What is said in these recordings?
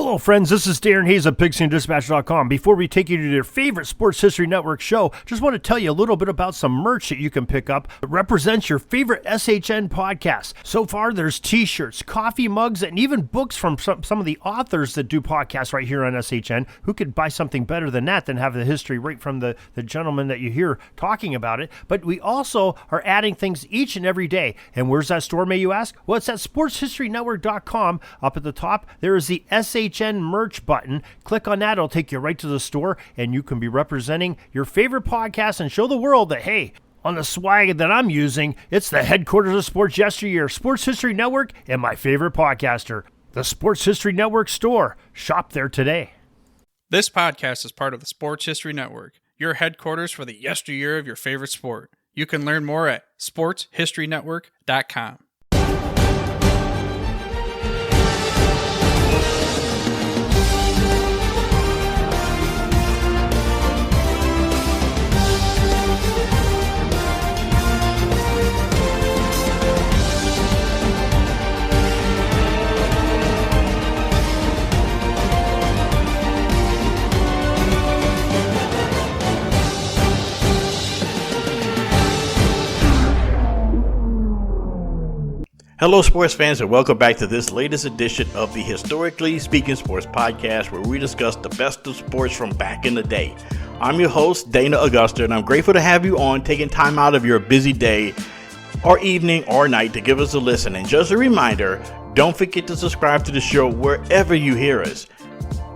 Hello, friends. This is Darren Hayes of PigskinDispatch.com. Before we take you to your favorite Sports History Network show, just want to tell you a little bit about some merch that you can pick up that represents your favorite SHN podcast. So far, there's t-shirts, coffee mugs, and even books from some of the authors that do podcasts right here on SHN. Who could buy something better than that, than have the history right from the gentleman that you hear talking about it? But we also are adding things each and every day. And where's that store, may you ask? Well, it's at SportsHistoryNetwork.com. Up at the top, there is the SHN merch button. Click on that. It'll take you right to the store, and you can be representing your favorite podcast and show the world that, hey, on the swag that I'm using, it's the headquarters of sports yesteryear, Sports History Network, and my favorite podcaster, the Sports History Network store. Shop there today. This podcast is part of the Sports History Network, your headquarters for the yesteryear of your favorite sport. You can learn more at sportshistorynetwork.com. Hello, sports fans, and welcome back to this latest edition of the Historically Speaking Sports Podcast, where we discuss the best of sports from back in the day. I'm your host, Dana Augusta, and I'm grateful to have you on, taking time out of your busy day or evening or night to give us a listen. And just a reminder, don't forget to subscribe to the show wherever you hear us.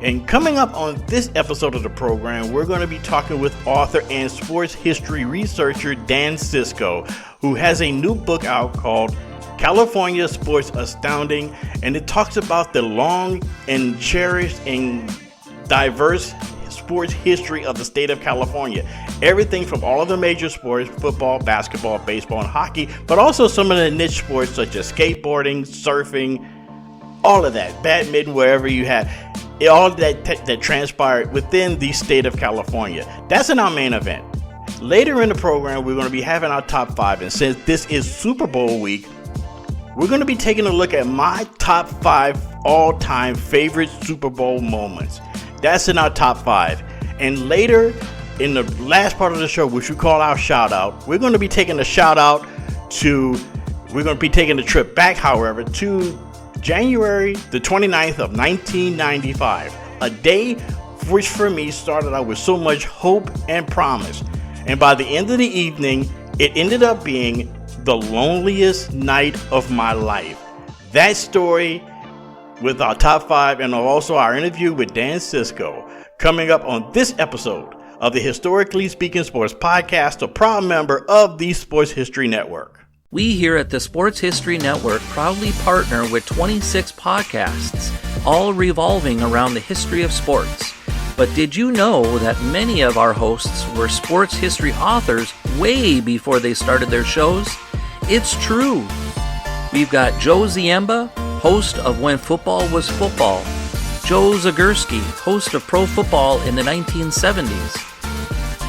And coming up on this episode of the program, we're going to be talking with author and sports history researcher Dan Cisco, who has a new book out called California Sports Astounding, and it talks about the long and cherished and diverse sports history of the state of California. Everything from all of the major sports, football, basketball, baseball, and hockey, but also some of the niche sports such as skateboarding, surfing, all of that, badminton, wherever you have, all that transpired within the state of California. That's in our main event. Later in the program, we're going to be having our top 5, and since this is Super Bowl week, we're going to be taking a look at my top 5 all-time favorite Super Bowl moments. That's in our top 5. And later, in the last part of the show, which we call our shout-out, we're going to be taking a shout-out to, we're going to be taking a trip back, however, to January the 29th of 1995. A day which for me started out with so much hope and promise. And by the end of the evening, it ended up being the loneliest night of my life. That story with our top 5 and also our interview with Dan Cisco coming up on this episode of the Historically Speaking Sports Podcast, a proud member of the Sports History Network. We here at the Sports History Network proudly partner with 26 podcasts, all revolving around the history of sports. But did you know that many of our hosts were sports history authors way before they started their shows? It's true. We've got Joe Ziemba, host of When Football Was Football, Joe Zagurski, host of Pro Football in the 1970s,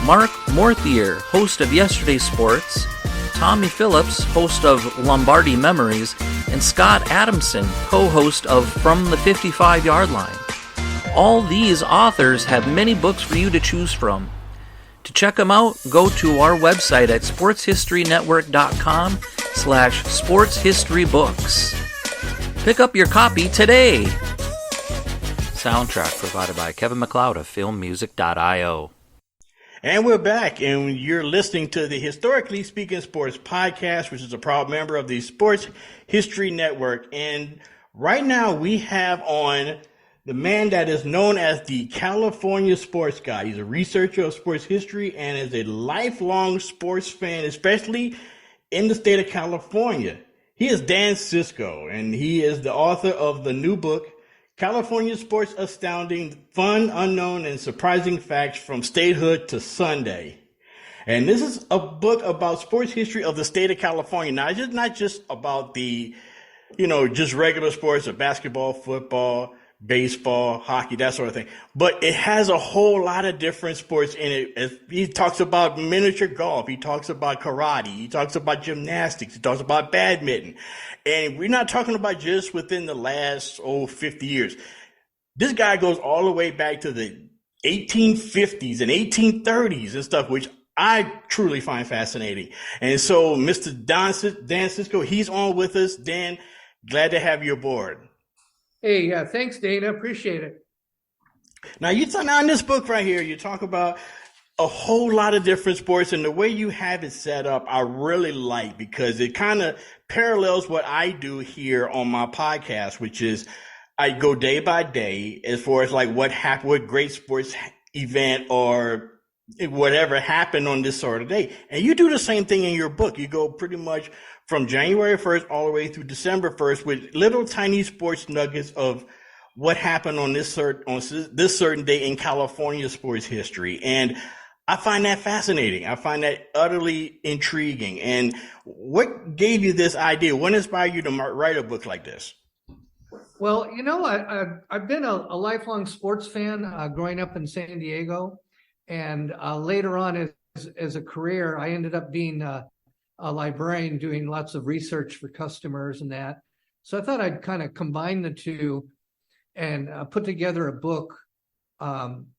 Mark Morthier, host of Yesterday's Sports, Tommy Phillips, host of Lombardi Memories, and Scott Adamson, co-host of From the 55-Yard Line. All these authors have many books for you to choose from. To check them out, go to our website at sportshistorynetwork.com/sportshistorybooks. Pick up your copy today. Soundtrack provided by Kevin MacLeod of filmmusic.io. And we're back, and you're listening to the Historically Speaking Sports Podcast, which is a proud member of the Sports History Network. And right now we have on the man that is known as the California Sports Guy. He's a researcher of sports history and is a lifelong sports fan, especially in the state of California. He is Dan Cisco, and he is the author of the new book, California Sports Astounding, Fun, Unknown, and Surprising Facts from Statehood to Sunday. And this is a book about sports history of the state of California. Now, it's not just about the, just regular sports of basketball, football, baseball, hockey, that sort of thing. But it has a whole lot of different sports in it. He talks about miniature golf. He talks about karate. He talks about gymnastics. He talks about badminton. And we're not talking about just within the last, 50 years. This guy goes all the way back to the 1850s and 1830s and stuff, which I truly find fascinating. And so Mr. Dan Cisco, he's on with us. Dan, glad to have you aboard. Hey, thanks, Dana. Appreciate it. Now, now in this book right here, you talk about a whole lot of different sports, and the way you have it set up, I really like, because it kind of parallels what I do here on my podcast, which is I go day by day as far as like what great sports event or whatever happened on this sort of day. And you do the same thing in your book. You go pretty much from January 1st all the way through December 1st with little tiny sports nuggets of what happened on this certain day in California sports history. And I find that fascinating. I find that utterly intriguing. And what gave you this idea? What inspired you to write a book like this? Well, I've been a lifelong sports fan growing up in San Diego. And later on as a career, I ended up being a librarian doing lots of research for customers and that. So I thought I'd kind of combine the two and put together a book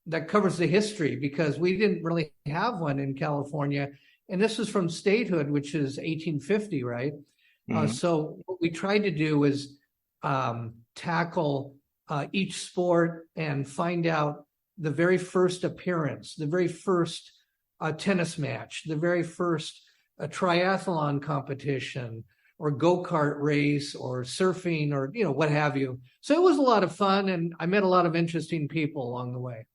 that covers the history, because we didn't really have one in California. And this is from statehood, which is 1850, right? Mm-hmm. So what we tried to do was tackle each sport and find out the very first appearance, the very first tennis match, the very first triathlon competition, or go-kart race, or surfing, or what have you. So it was a lot of fun, and I met a lot of interesting people along the way.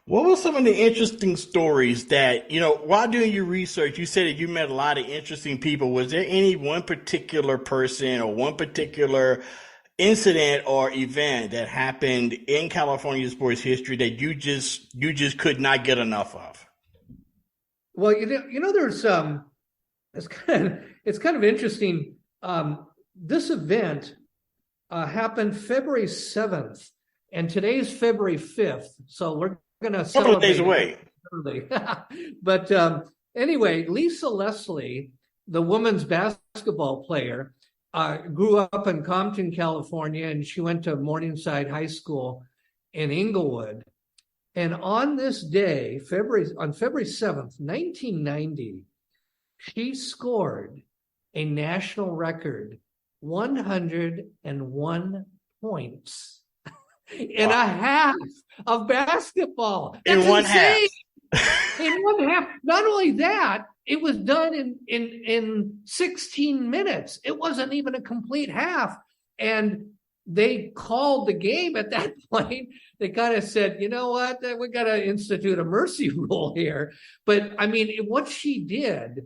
What were some of the interesting stories that, while doing your research, you said that you met a lot of interesting people. Was there any one particular person or one particular incident or event that happened in California sports history that you just could not get enough of? Well, there's it's kind of interesting. This event happened February 7th, and today's February 5th. So we're going to celebrate. Couple of days away. Early. But anyway, Lisa Leslie, the women's basketball player, grew up in Compton, California, and she went to Morningside High School in Inglewood. And on this day, on February 7th, 1990, she scored a national record 101 points in a half of basketball. That's in one insane. half. In one half. Not only that, it was done in 16 minutes. It wasn't even a complete half. And they called the game at that point. They kind of said, you know what, we got to institute a mercy rule here. But I mean, what she did,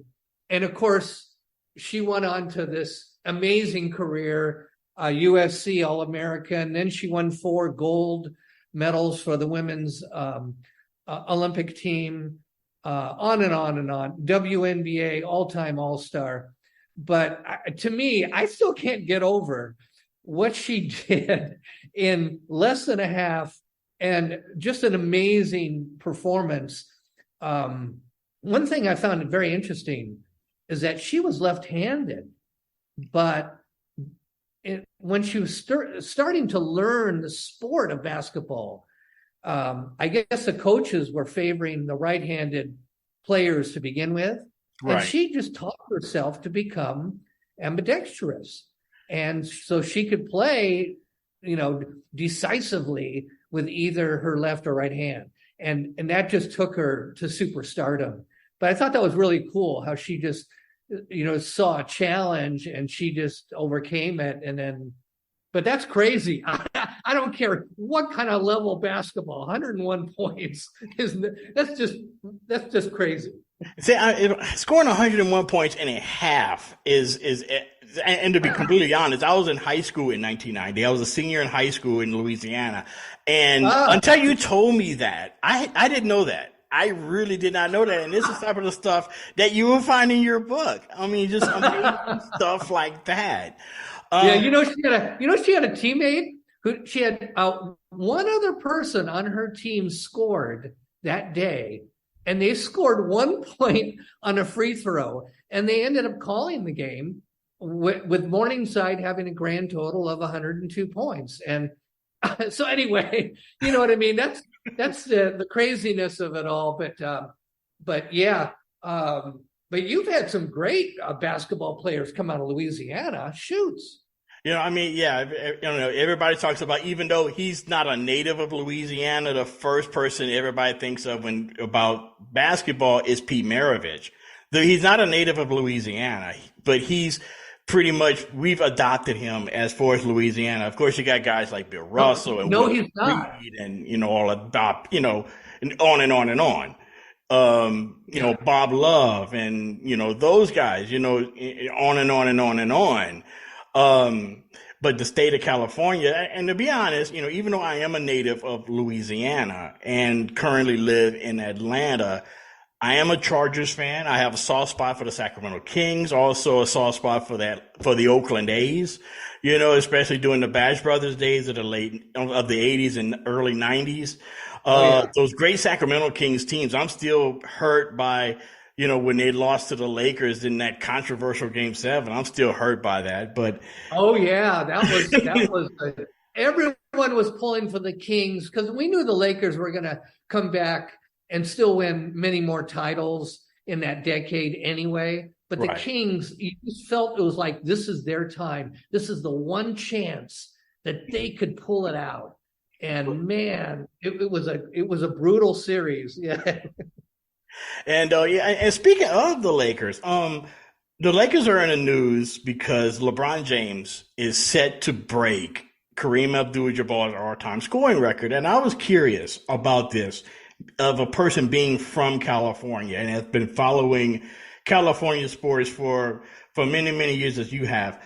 and of course, she went on to this amazing career, USC All-American. Then she won 4 gold medals for the women's Olympic team, on and on and on. WNBA, all-time all-star. But to me, I still can't get over what she did in less than a half, and just an amazing performance. One thing I found very interesting is that she was left-handed, but when she was starting to learn the sport of basketball, I guess the coaches were favoring the right-handed players to begin with. Right. And she just taught herself to become ambidextrous. And so she could play, decisively with either her left or right hand. And that just took her to superstardom. But I thought that was really cool how she just, saw a challenge and she just overcame it. And then, but that's crazy. I don't care what kind of level of basketball, 101 points that's just crazy. See, scoring 101 points in a half is, and to be completely honest, I was in high school in 1990. I was a senior in high school in Louisiana. And until you told me that, I didn't know that. I really did not know that. And this is type of the stuff that you will find in your book. I mean, just amazing stuff like that. Yeah, she had a teammate who she had one other person on her team scored that day, and they scored 1 point on a free throw, and they ended up calling the game with Morningside having a grand total of 102 points. And So anyway, you know what I mean? That's the craziness of it all. But yeah, but you've had some great basketball players come out of Louisiana. Shoots. I mean, yeah, everybody talks about, even though he's not a native of Louisiana, the first person everybody thinks of about basketball is Pete Maravich. Though he's not a native of Louisiana, but he's pretty much, we've adopted him as far as Louisiana. Of course, you got guys like Bill Russell and no, he's not. Reed and all adopt, and on and on and on. Bob Love and, those guys, on and on and on and on. But the state of California, and to be honest, even though I am a native of Louisiana and currently live in Atlanta, I am a Chargers fan. I have a soft spot for the Sacramento Kings, also a soft spot for the Oakland A's, especially during the Bash Brothers days of the 80s and early 90s. Those great Sacramento Kings teams, I'm still hurt by, when they lost to the Lakers in that controversial Game 7, I'm still hurt by that. But oh yeah, that was everyone was pulling for the Kings because we knew the Lakers were going to come back and still win many more titles in that decade anyway. But the Kings, you just felt it was like, this is their time. This is the one chance that they could pull it out. And man, it was a brutal series. Yeah. And speaking of the Lakers, the Lakers are in the news because LeBron James is set to break Kareem Abdul-Jabbar's all-time scoring record. And I was curious about this, of a person being from California and has been following California sports for many, many years as you have.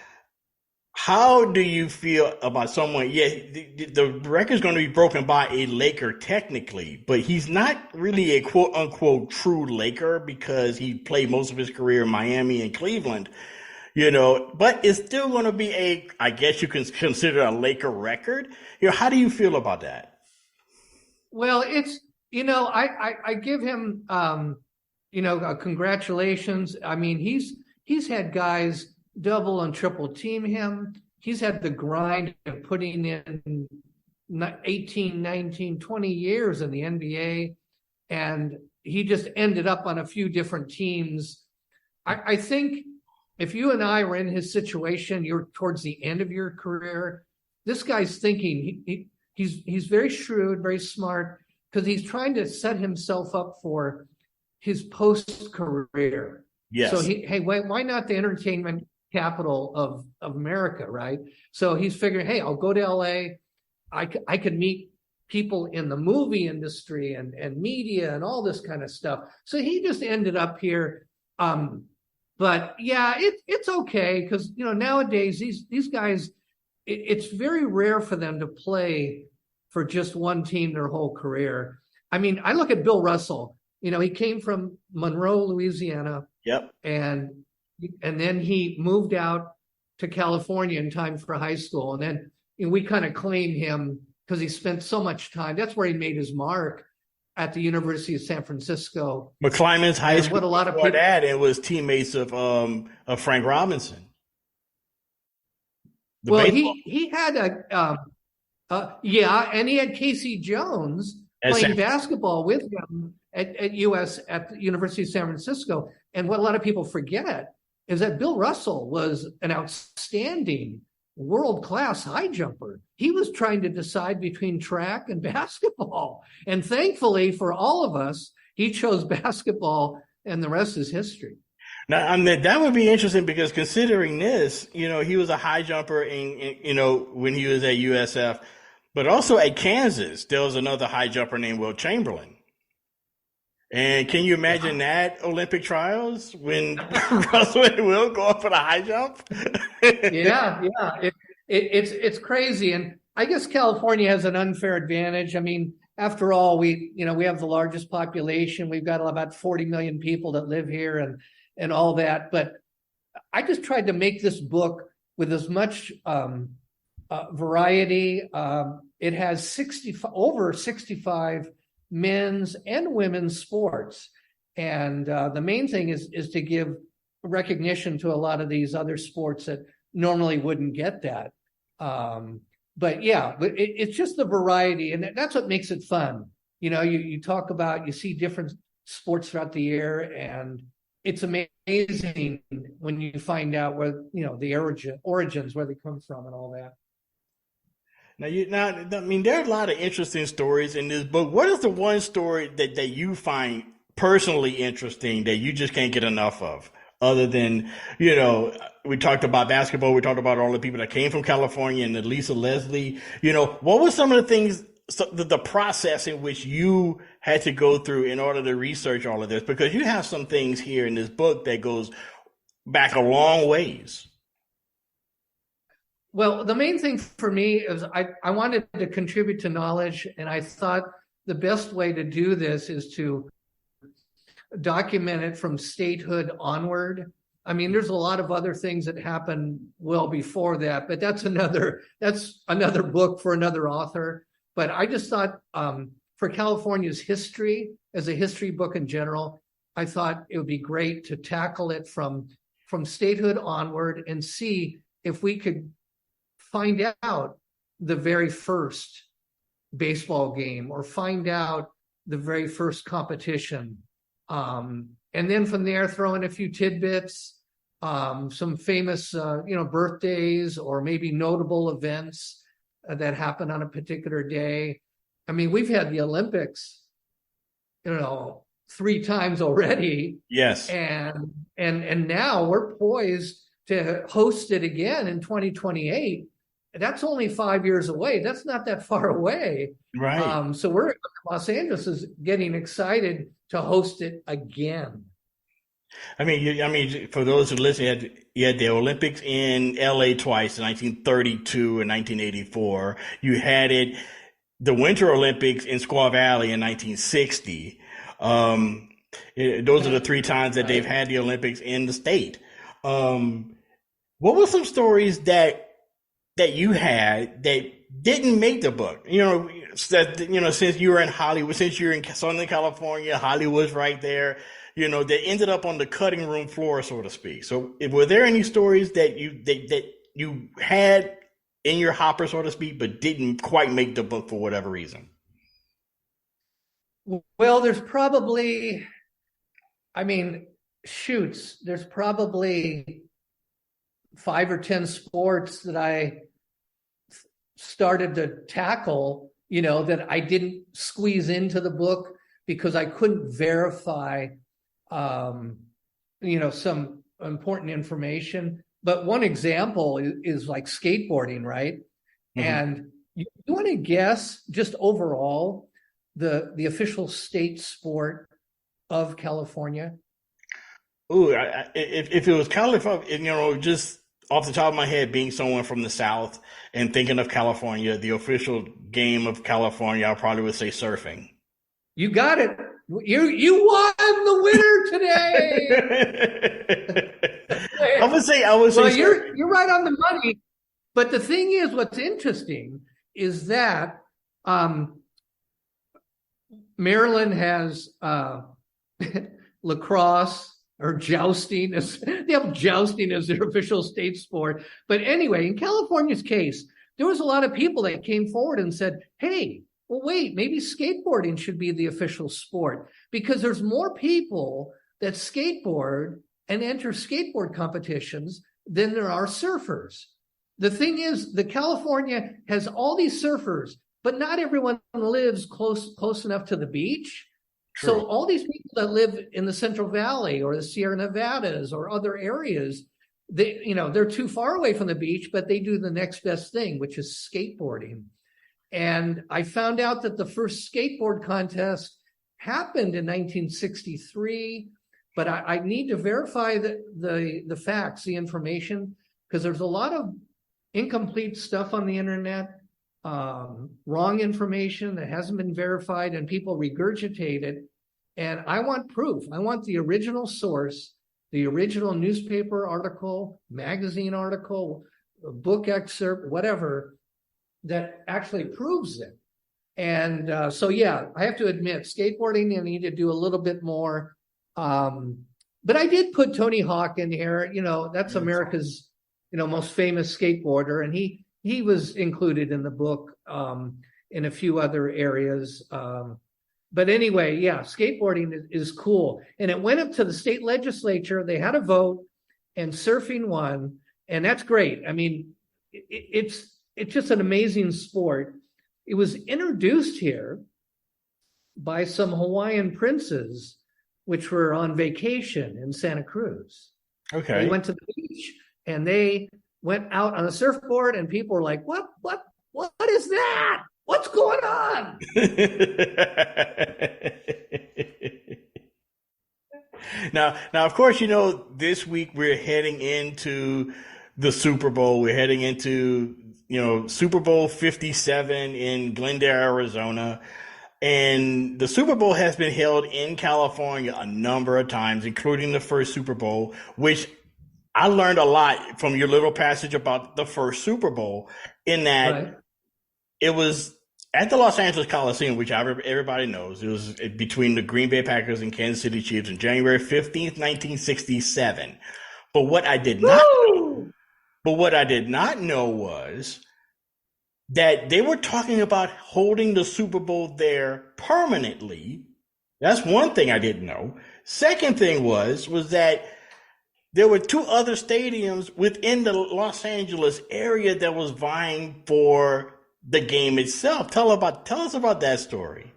How do you feel about someone? Yeah, the record's going to be broken by a Laker technically, but he's not really a quote unquote true Laker because he played most of his career in Miami and Cleveland, but it's still going to be I guess you can consider a Laker record. How do you feel about that? Well, it's, I give him, congratulations. I mean, he's had guys double and triple team him. He's had the grind of putting in 18, 19, 20 years in the NBA. And he just ended up on a few different teams. I think if you and I were in his situation, you're towards the end of your career, this guy's thinking, he's very shrewd, very smart, because he's trying to set himself up for his post-career. Yes. So why not the entertainment capital of America, right? So he's figuring, hey, I'll go to LA. I could meet people in the movie industry and media and all this kind of stuff. So he just ended up here. But yeah, it's okay because nowadays these guys, it's very rare for them to play for just one team their whole career. I mean, I look at Bill Russell. He came from Monroe, Louisiana. Yep. And then he moved out to California in time for high school. And then we kind of claim him because he spent so much time. That's where he made his mark, at the University of San Francisco. McClymonds High School. What a lot of people, that, it was teammates of Frank Robinson. He had and he had Casey Jones playing basketball with him at the University of San Francisco. And what a lot of people forget is that Bill Russell was an outstanding world-class high jumper. He was trying to decide between track and basketball. And thankfully for all of us, he chose basketball, and the rest is history. Now, I mean, that would be interesting because considering this, he was a high jumper when he was at USF, but also at Kansas, there was another high jumper named Will Chamberlain. And can you imagine that Olympic trials when Russell and Will go up for the high jump? Yeah. It's crazy. And I guess California has an unfair advantage. I mean, after all, we have the largest population. We've got about 40 million people that live here and all that. But I just tried to make this book with as much variety. It has over 65 men's and women's sports. And the main thing is to give recognition to a lot of these other sports that normally wouldn't get that. but it's just the variety, and that's what makes it fun. You talk about, you see different sports throughout the year, and it's amazing when you find out where, the origins, where they come from and all that. There are a lot of interesting stories in this book. What is the one story that you find personally interesting that you just can't get enough of? Other than, we talked about basketball, we talked about all the people that came from California and Lisa Leslie. What were some of the things, the process in which you had to go through in order to research all of this? Because you have some things here in this book that goes back a long ways. Well, the main thing for me is I wanted to contribute to knowledge, and I thought the best way to do this is to document it from statehood onward. I mean, there's a lot of other things that happened well before that, but that's another book for another author. But I just thought for California's history, as a history book in general, I thought it would be great to tackle it from statehood onward and see if we could find out the very first baseball game or find out the very first competition. And then from there, throw in a few tidbits, some famous, birthdays or maybe notable events that happen on a particular day. I mean, we've had the Olympics, 3 times already. Yes. And now we're poised to host it again in 2028. That's only 5 years away. That's not that far away. Right. So Los Angeles is getting excited to host it again. I mean, for those who listen, you had the Olympics in LA twice, in 1932 and 1984. You had the Winter Olympics in Squaw Valley in 1960. Those are the 3 times that they've had the Olympics in the state. What were some stories that you had that didn't make the book? Since you were in Hollywood, since you're in Southern California, Hollywood's right there, that ended up on the cutting room floor, so to speak. So were there any stories that you had in your hopper, so to speak, but didn't quite make the book for whatever reason? Well, there's probably, there's probably 5 or 10 sports that I started to tackle, that I didn't squeeze into the book because I couldn't verify, some important information. But one example is like skateboarding, right? Mm-hmm. And you want to guess just overall the official state sport of California? Ooh, if it was California, just off the top of my head, being someone from the South and thinking of California, the official game of California, I probably would say surfing. You got it. You won the winner today. I would say. Well, you're right on the money. But the thing is, what's interesting is that Maryland has lacrosse. Or jousting, they have jousting as their official state sport. But anyway, in California's case, there was a lot of people that came forward and said, hey, well, wait, maybe skateboarding should be the official sport because there's more people that skateboard and enter skateboard competitions than there are surfers. The thing is, the California has all these surfers, but not everyone lives close enough to the beach. True. So all these people that live in the Central Valley or the Sierra Nevadas or other areas, they're too far away from the beach, but they do the next best thing, which is skateboarding. And I found out that the first skateboard contest happened in 1963, but I need to verify the facts, the information, because there's a lot of incomplete stuff on the internet. Wrong information that hasn't been verified and people regurgitate it. And I want proof. I want the original source, the original newspaper article, magazine article, book excerpt, whatever, that actually proves it. And I have to admit, skateboarding, I need to do a little bit more. But I did put Tony Hawk in here. That's America's, most famous skateboarder. And he he was included in the book in a few other areas. But anyway, yeah, skateboarding is cool. And it went up to the state legislature. They had a vote, and surfing won. And that's great. I mean, it's just an amazing sport. It was introduced here by some Hawaiian princes, which were on vacation in Santa Cruz. Okay. They went to the beach and they went out on a surfboard, and people were like, what is that? What's going on? Now, of course, this week we're heading into the Super Bowl. We're heading into, Super Bowl 57 in Glendale, Arizona. And the Super Bowl has been held in California a number of times, including the first Super Bowl, which I learned a lot from your little passage about the first Super Bowl, in that Right. it was at the Los Angeles Coliseum, which everybody knows. It was between the Green Bay Packers and Kansas City Chiefs on January 15th, 1967. But what I did not know was that they were talking about holding the Super Bowl there permanently. That's one thing I didn't know. Second thing was that there were two other stadiums within the Los Angeles area that was vying for the game itself. Tell us about that story.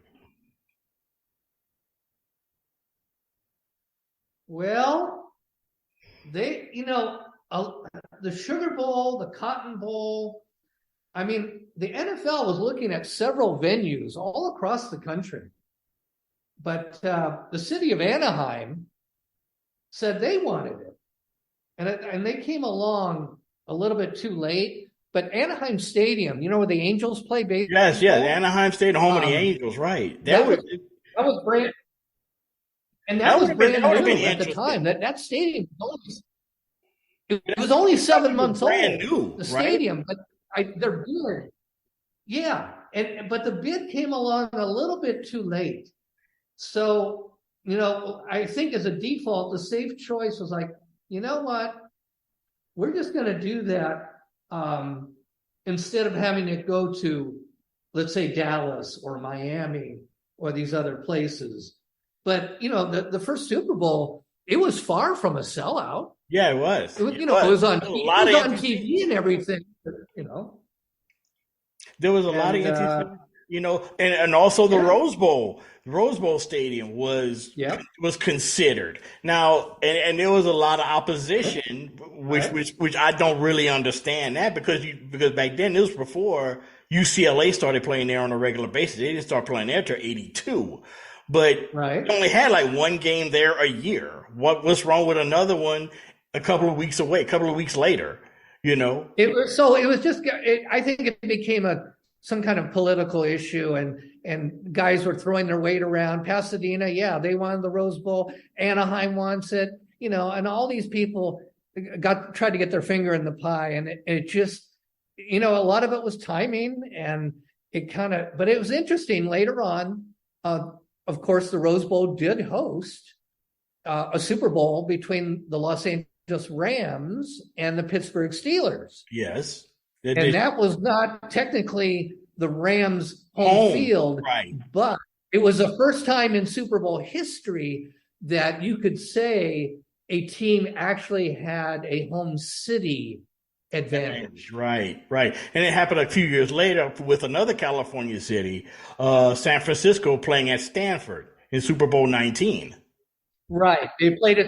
Well, they, the Sugar Bowl, the Cotton Bowl, I mean, the NFL was looking at several venues all across the country. But the city of Anaheim said they wanted it. And they came along a little bit too late. But Anaheim Stadium, where the Angels play baseball? Yes, Anaheim Stadium, home of the Angels, right. That was brand, and that was brand new at the time. That stadium was only 7 months old. Brand new, the stadium, right? But they're bid. Yeah, but the bid came along a little bit too late. So, I think as a default, the safe choice was like, you know what? We're just going to do that instead of having it go to, let's say, Dallas or Miami or these other places. But, the first Super Bowl, it was far from a sellout. Yeah, it was. It was on TV and everything, There was a lot of interest, and also the Rose Bowl. The Rose Bowl Stadium was considered. Now, and there was a lot of opposition, which I don't really understand that because back then, this was before UCLA started playing there on a regular basis. They didn't start playing there until 82. But they only had like one game there a year. What's wrong with another one a couple of weeks later, It was just, I think it became some kind of political issue, and guys were throwing their weight around. Pasadena, they wanted the Rose Bowl. Anaheim wants it, and all these people tried to get their finger in the pie, and it just, a lot of it was timing, and but it was interesting later on. Of course, the Rose Bowl did host a Super Bowl between the Los Angeles Rams and the Pittsburgh Steelers. Yes. And that was not technically the Rams' home field, right? But it was the first time in Super Bowl history that you could say a team actually had a home city advantage. Right. And it happened a few years later with another California city, San Francisco, playing at Stanford in Super Bowl 19. Right. They played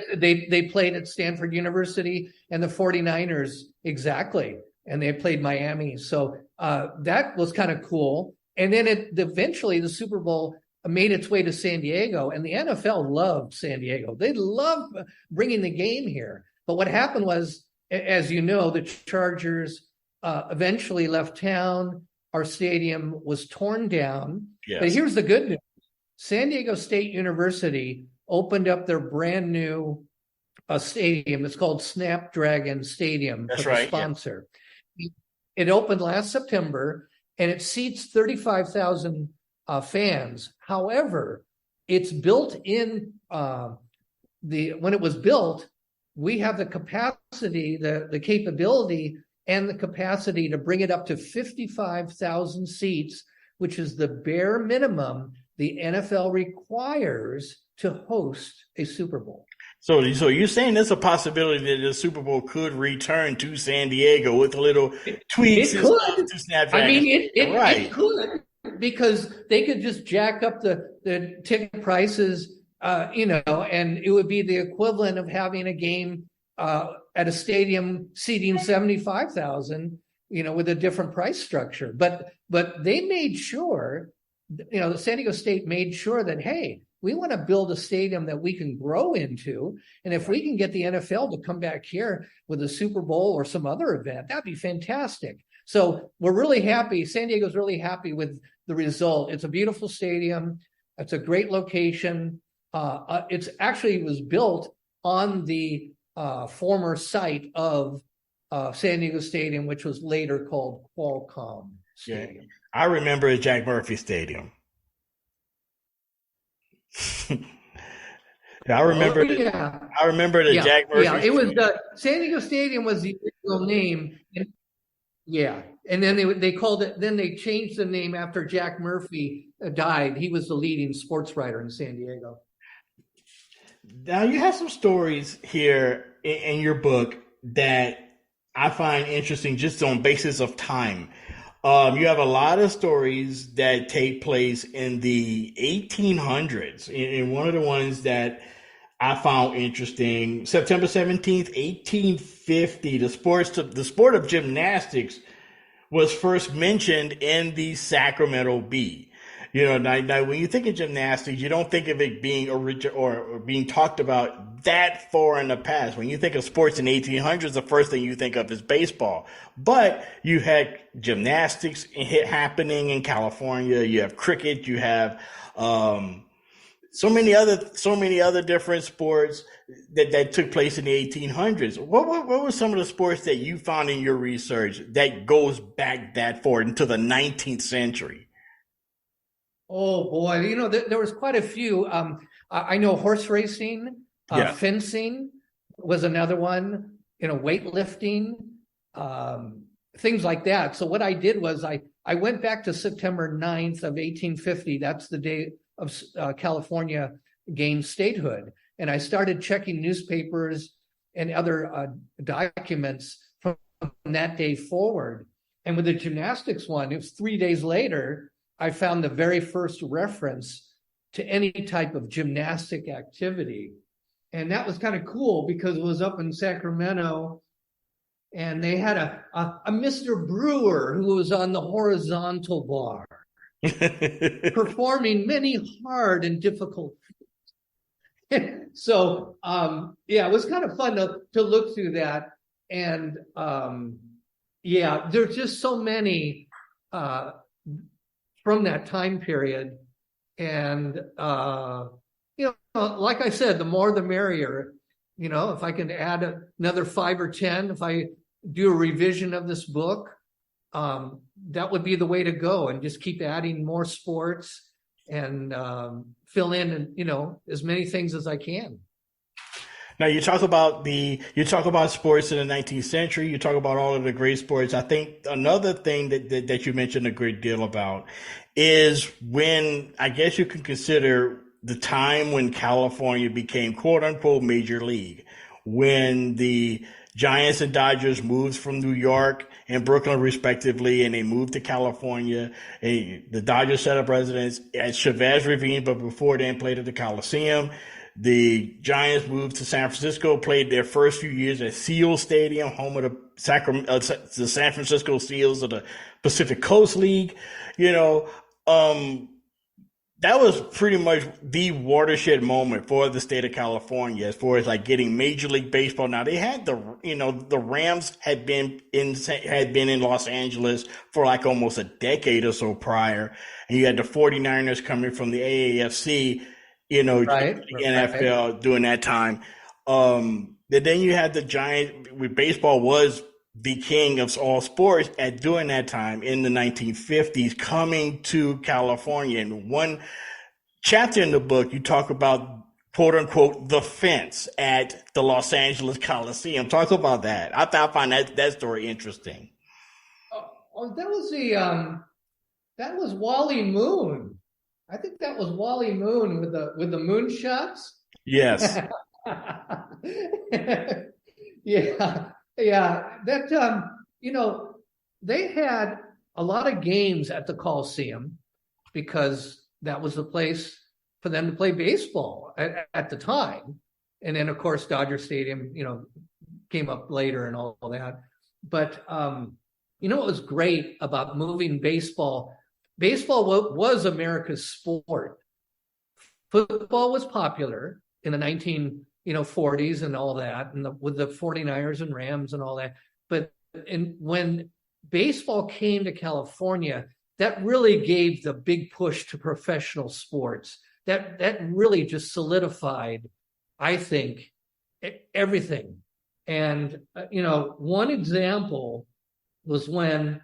at Stanford University and the 49ers, exactly. And they played Miami. So that was kind of cool. And then eventually the Super Bowl made its way to San Diego, and the NFL loved San Diego. They loved bringing the game here. But what happened was, as you know, the Chargers eventually left town. Our stadium was torn down. Yes. But here's the good news. San Diego State University opened up their brand new stadium. It's called Snapdragon Stadium. That's for right. The sponsor. Yeah. It opened last September, and it seats 35,000 fans. However, it's built in when it was built, we have the capacity, the capability and the capacity to bring it up to 55,000 seats, which is the bare minimum the NFL requires to host a Super Bowl. So you're saying there's a possibility that the Super Bowl could return to San Diego with a little tweaks It could. to Snapchat? I mean, Right. it could, because they could just jack up the ticket prices, and it would be the equivalent of having a game at a stadium seating 75,000, with a different price structure. But they made sure, the San Diego State made sure that, hey, we want to build a stadium that we can grow into. And if we can get the NFL to come back here with a Super Bowl or some other event, that'd be fantastic. So we're really happy. San Diego's really happy with the result. It's a beautiful stadium. It's a great location. It's actually was built on the former site of San Diego Stadium, which was later called Qualcomm Stadium. Yeah. I remember Jack Murphy Stadium. I remember the Jack Murphy. Yeah, it was San Diego Stadium was the original name. And then they called it. Then they changed the name after Jack Murphy died. He was the leading sports writer in San Diego. Now you have some stories here in your book that I find interesting, just on basis of time. You have a lot of stories that take place in the 1800s. And one of the ones that I found interesting, September 17th, 1850, the sport of gymnastics was first mentioned in the Sacramento Bee. Now when you think of gymnastics, you don't think of it being original or being talked about that far in the past. When you think of sports in the 1800s, the first thing you think of is baseball. But you had gymnastics happening in California. You have cricket. You have so many other different sports that took place in the 1800s. What were some of the sports that you found in your research that goes back that far into the 19th century? Oh boy, there was quite a few. I know horse racing, fencing was another one. Weightlifting, things like that. So what I did was I went back to September 9th of 1850. That's the day of California gained statehood, and I started checking newspapers and other documents from that day forward. And with the gymnastics one, it was 3 days later. I found the very first reference to any type of gymnastic activity. And that was kind of cool because it was up in Sacramento, and they had a Mr. Brewer who was on the horizontal bar performing many hard and difficult feats. So, it was kind of fun to look through that. And, there's just so many from that time period. And, like I said, the more the merrier. If I can add another 5 or 10, if I do a revision of this book, that would be the way to go, and just keep adding more sports and fill in, as many things as I can. Now you talk about sports in the 19th century. You talk about all of the great sports. I think another thing that you mentioned a great deal about is when, I guess you can consider the time when California became quote unquote major league, when the Giants and Dodgers moved from New York and Brooklyn respectively, and they moved to California. The Dodgers set up residence at Chavez Ravine, but before then played at the Coliseum. The Giants moved to San Francisco, played their first few years at Seal Stadium, home of the San Francisco Seals of the Pacific Coast League. That was pretty much the watershed moment for the state of California as far as like getting Major League Baseball. Now they had the Rams had been in Los Angeles for like almost a decade or so prior, and you had the 49ers coming from the AAFC. NFL during that time. Then you had the Giants, with baseball was the king of all sports during that time in the 1950s, coming to California. And one chapter in the book, you talk about quote unquote, the fence at the Los Angeles Coliseum. Talk about that. I find that story interesting. Oh, that was Wally Moon. I think that was Wally Moon with the moon shots. Yes. Yeah. That they had a lot of games at the Coliseum because that was the place for them to play baseball at the time. And then, of course, Dodger Stadium, came up later and all that. But, what was great about moving baseball? Baseball was America's sport. Football was popular in the 1940s and all that, and with the 49ers and Rams and all that. But when baseball came to California, that really gave the big push to professional sports. That really just solidified, I think, everything. And, one example was when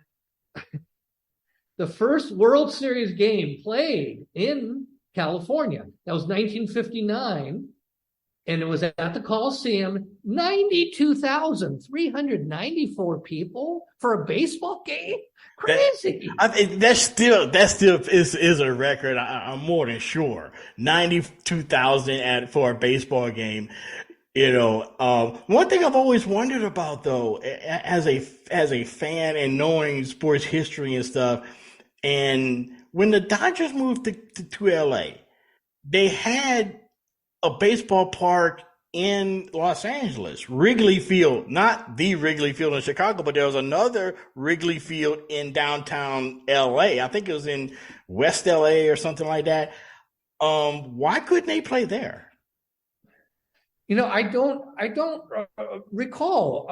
the first World Series game played in California. That was 1959. And it was at the Coliseum, 92,394 people for a baseball game. Crazy. That still is a record. I'm more than sure. 92,000 for a baseball game. One thing I've always wondered about though, as a fan and knowing sports history and stuff, and when the Dodgers moved to LA, they had a baseball park in Los Angeles, Wrigley Field, not the Wrigley Field in Chicago, but there was another Wrigley Field in downtown LA. I think it was in West LA or something like that. Why couldn't they play there? I don't recall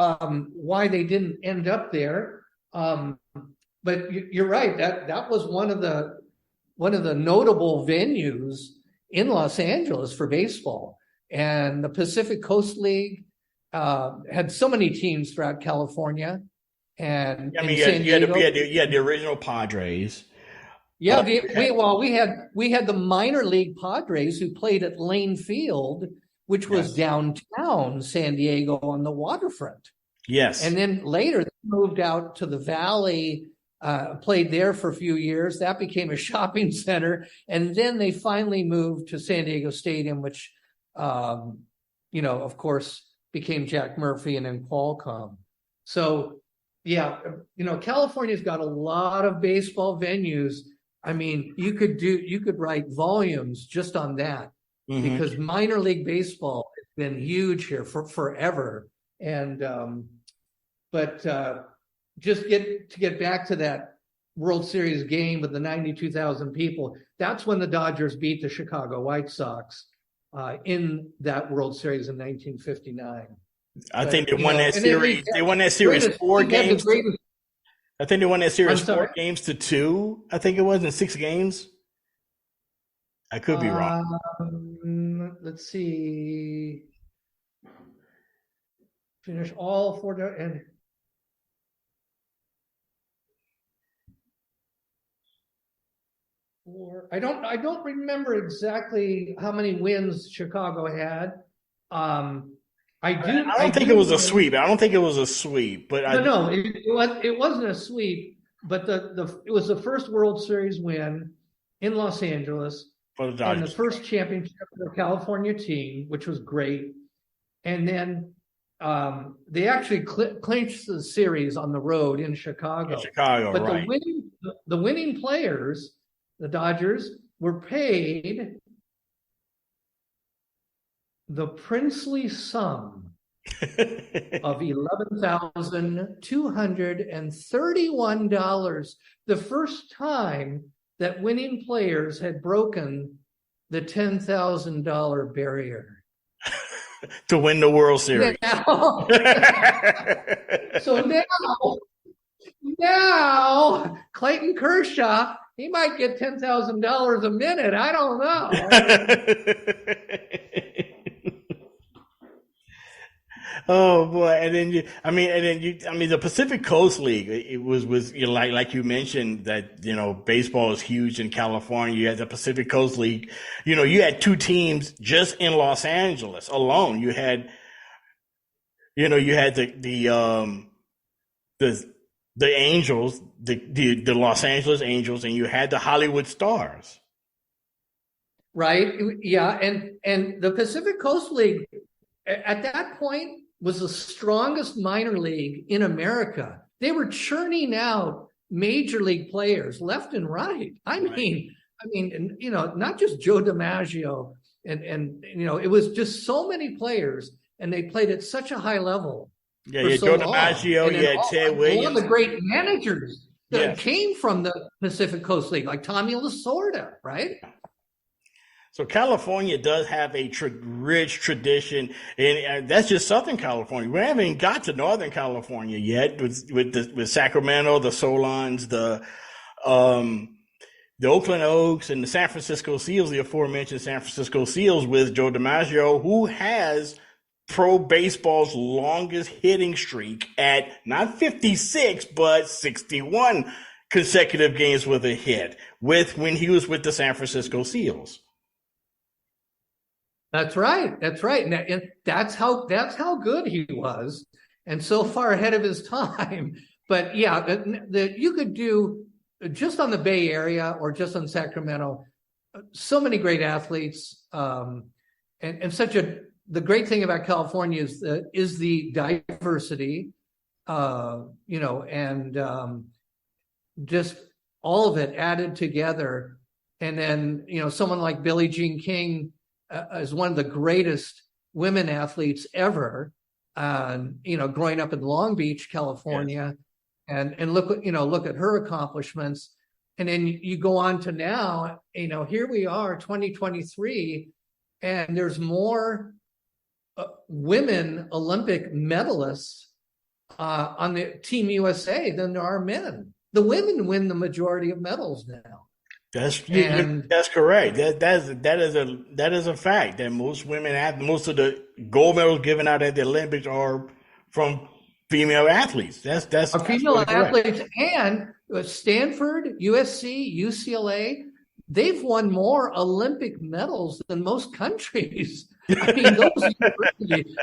why they didn't end up there. But you're right. That was one of the notable venues in Los Angeles for baseball. And the Pacific Coast League had so many teams throughout California. And San Diego, you had the original Padres. Yeah, we had the minor league Padres who played at Lane Field, which was downtown San Diego on the waterfront. Yes. And then later they moved out to the Valley, played there for a few years. That became a shopping center. And then they finally moved to San Diego Stadium, which, of course, became Jack Murphy and then Qualcomm. So, California's got a lot of baseball venues. I mean, you could write volumes just on that. Mm-hmm. Because minor league baseball has been huge here for forever. And, just to get back to that World Series game with the 92,000 people, that's when the Dodgers beat the Chicago White Sox in that World Series in 1959. I think they won that series. They won that series 4 games. I think they won that series 4 games to 2. I think it was in 6 games. I could be wrong. Let's see. Finish all 4 and I don't remember exactly how many wins Chicago had. I don't think it was a sweep. I don't think it was a sweep, but it wasn't a sweep. But it was the first World Series win in Los Angeles. And the first championship for the California team, which was great. And then they actually clinched the series on the road in Chicago. But right. The winning players, the Dodgers, were paid the princely sum of $11,231. The first time that winning players had broken the $10,000 barrier to win the World Series. So now Clayton Kershaw, he might get $10,000 a minute. I don't know. Oh boy! The Pacific Coast League. It was like you mentioned that baseball is huge in California. You had the Pacific Coast League. You had two teams just in Los Angeles alone. You had the Angels, the Los Angeles Angels, and you had the Hollywood Stars. Right? Yeah, and the Pacific Coast League at that point was the strongest minor league in America. They were churning out major league players left and right. I mean, not just Joe DiMaggio, and it was just so many players, and they played at such a high level. Yeah, you had Joe DiMaggio, you had Ted Williams. All the great managers that came from the Pacific Coast League, like Tommy Lasorda, right? So California does have a rich tradition, and that's just Southern California. We haven't even got to Northern California yet with Sacramento, the Solons, the Oakland Oaks, and the San Francisco Seals, the aforementioned San Francisco Seals with Joe DiMaggio, who has pro baseball's longest hitting streak at not 56, but 61 consecutive games with a hit when he was with the San Francisco Seals. That's right. And that's how good he was, and so far ahead of his time. But yeah, that you could do just on the Bay Area or just on Sacramento, so many great athletes, and the great thing about California is the diversity, and just all of it added together. And then, someone like Billie Jean King is one of the greatest women athletes ever, growing up in Long Beach, California. Yes. And look at her accomplishments. And then you go on to now, here we are, 2023, and there's more women Olympic medalists on the Team USA than there are men. The women win the majority of medals now. That's correct. That is a fact. That most women have most of the gold medals given out at the Olympics are from female athletes. That's female athletes, and Stanford, USC, UCLA, they've won more Olympic medals than most countries. I mean, those universities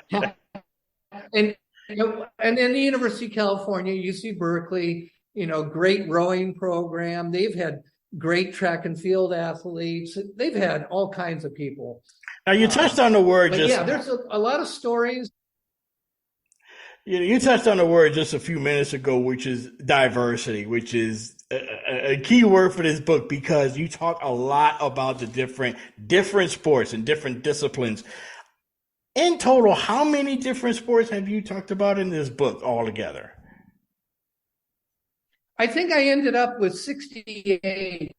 and then the University of California, UC Berkeley, great rowing program. They've had great track and field athletes. They've had all kinds of people. Now you touched on the word there's a lot of stories. You touched on the word just a few minutes ago, which is diversity, which is a key word for this book, because you talk a lot about the different sports and different disciplines. In total, how many different sports have you talked about in this book altogether? I think I ended up with 68.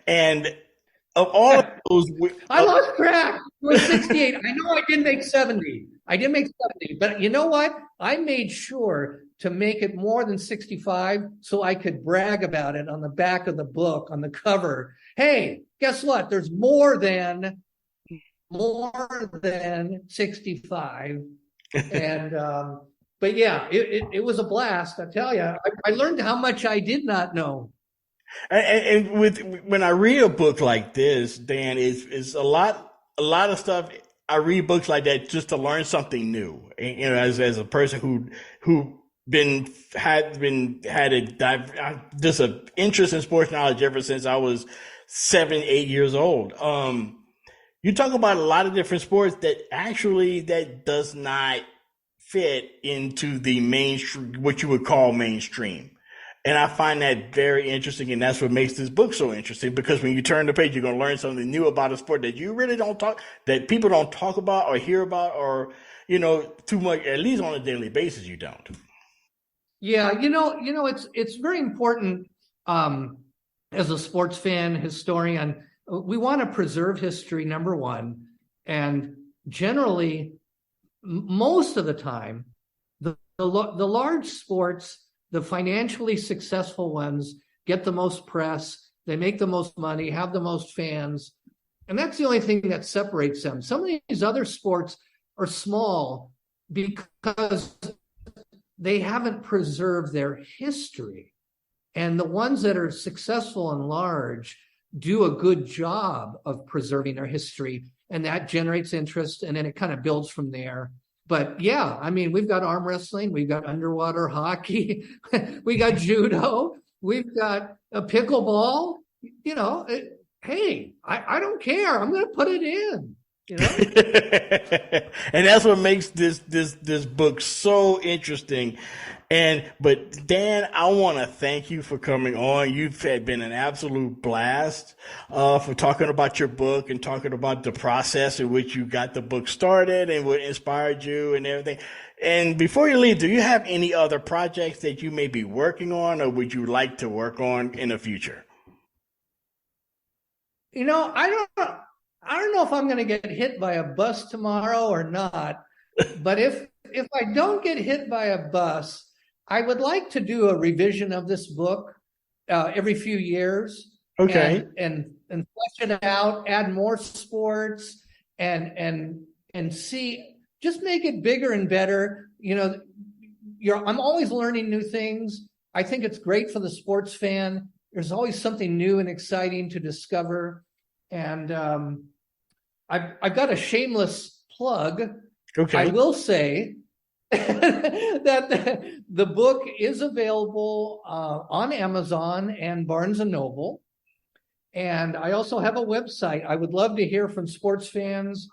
And of all of those, I lost track. It was 68. I know I didn't make 70. But you know what? I made sure to make it more than 65 so I could brag about it on the back of the book, on the cover. Hey, guess what? There's more than 65. And but yeah, it was a blast. I tell you, I learned how much I did not know. And when I read a book like this, Dan, is a lot of stuff. I read books like that just to learn something new. And, as a person who had just an interest in sports knowledge ever since I was 7-8 years old. You talk about a lot of different sports that does not fit into the mainstream, what you would call mainstream. And I find that very interesting, and that's what makes this book so interesting, because when you turn the page, you're going to learn something new about a sport that you really that people don't talk about or hear about, or, too much, at least on a daily basis, you don't. Yeah. It's very important, as a sports fan, historian, we want to preserve history, number one. And generally, most of the time, the large sports, the financially successful ones, get the most press, they make the most money, have the most fans, And that's the only thing that separates them. Some of these other sports are small because they haven't preserved their history. And the ones that are successful and large do a good job of preserving their history. And that generates interest, and then it kind of builds from there. But yeah, I mean, we've got arm wrestling, we've got underwater hockey, we got judo, we've got a pickleball. You know, hey, I don't care. I'm going to put it in. You know, and that's what makes this book so interesting. But Dan, I want to thank you for coming on. You've been an absolute blast for talking about your book and talking about the process in which you got the book started and what inspired you and everything. And before you leave, do you have any other projects that you may be working on or would you like to work on in the future? You know, I don't know if I'm going to get hit by a bus tomorrow or not, but if I don't get hit by a bus, I would like to do a revision of this book every few years. Okay. And flesh it out, add more sports, and see, just make it bigger and better. You know, I'm always learning new things. I think it's great for the sports fan. There's always something new and exciting to discover. And I've got a shameless plug. Okay. I will say that the book is available on Amazon and Barnes & Noble. And I also have a website. I would love to hear from sports fans.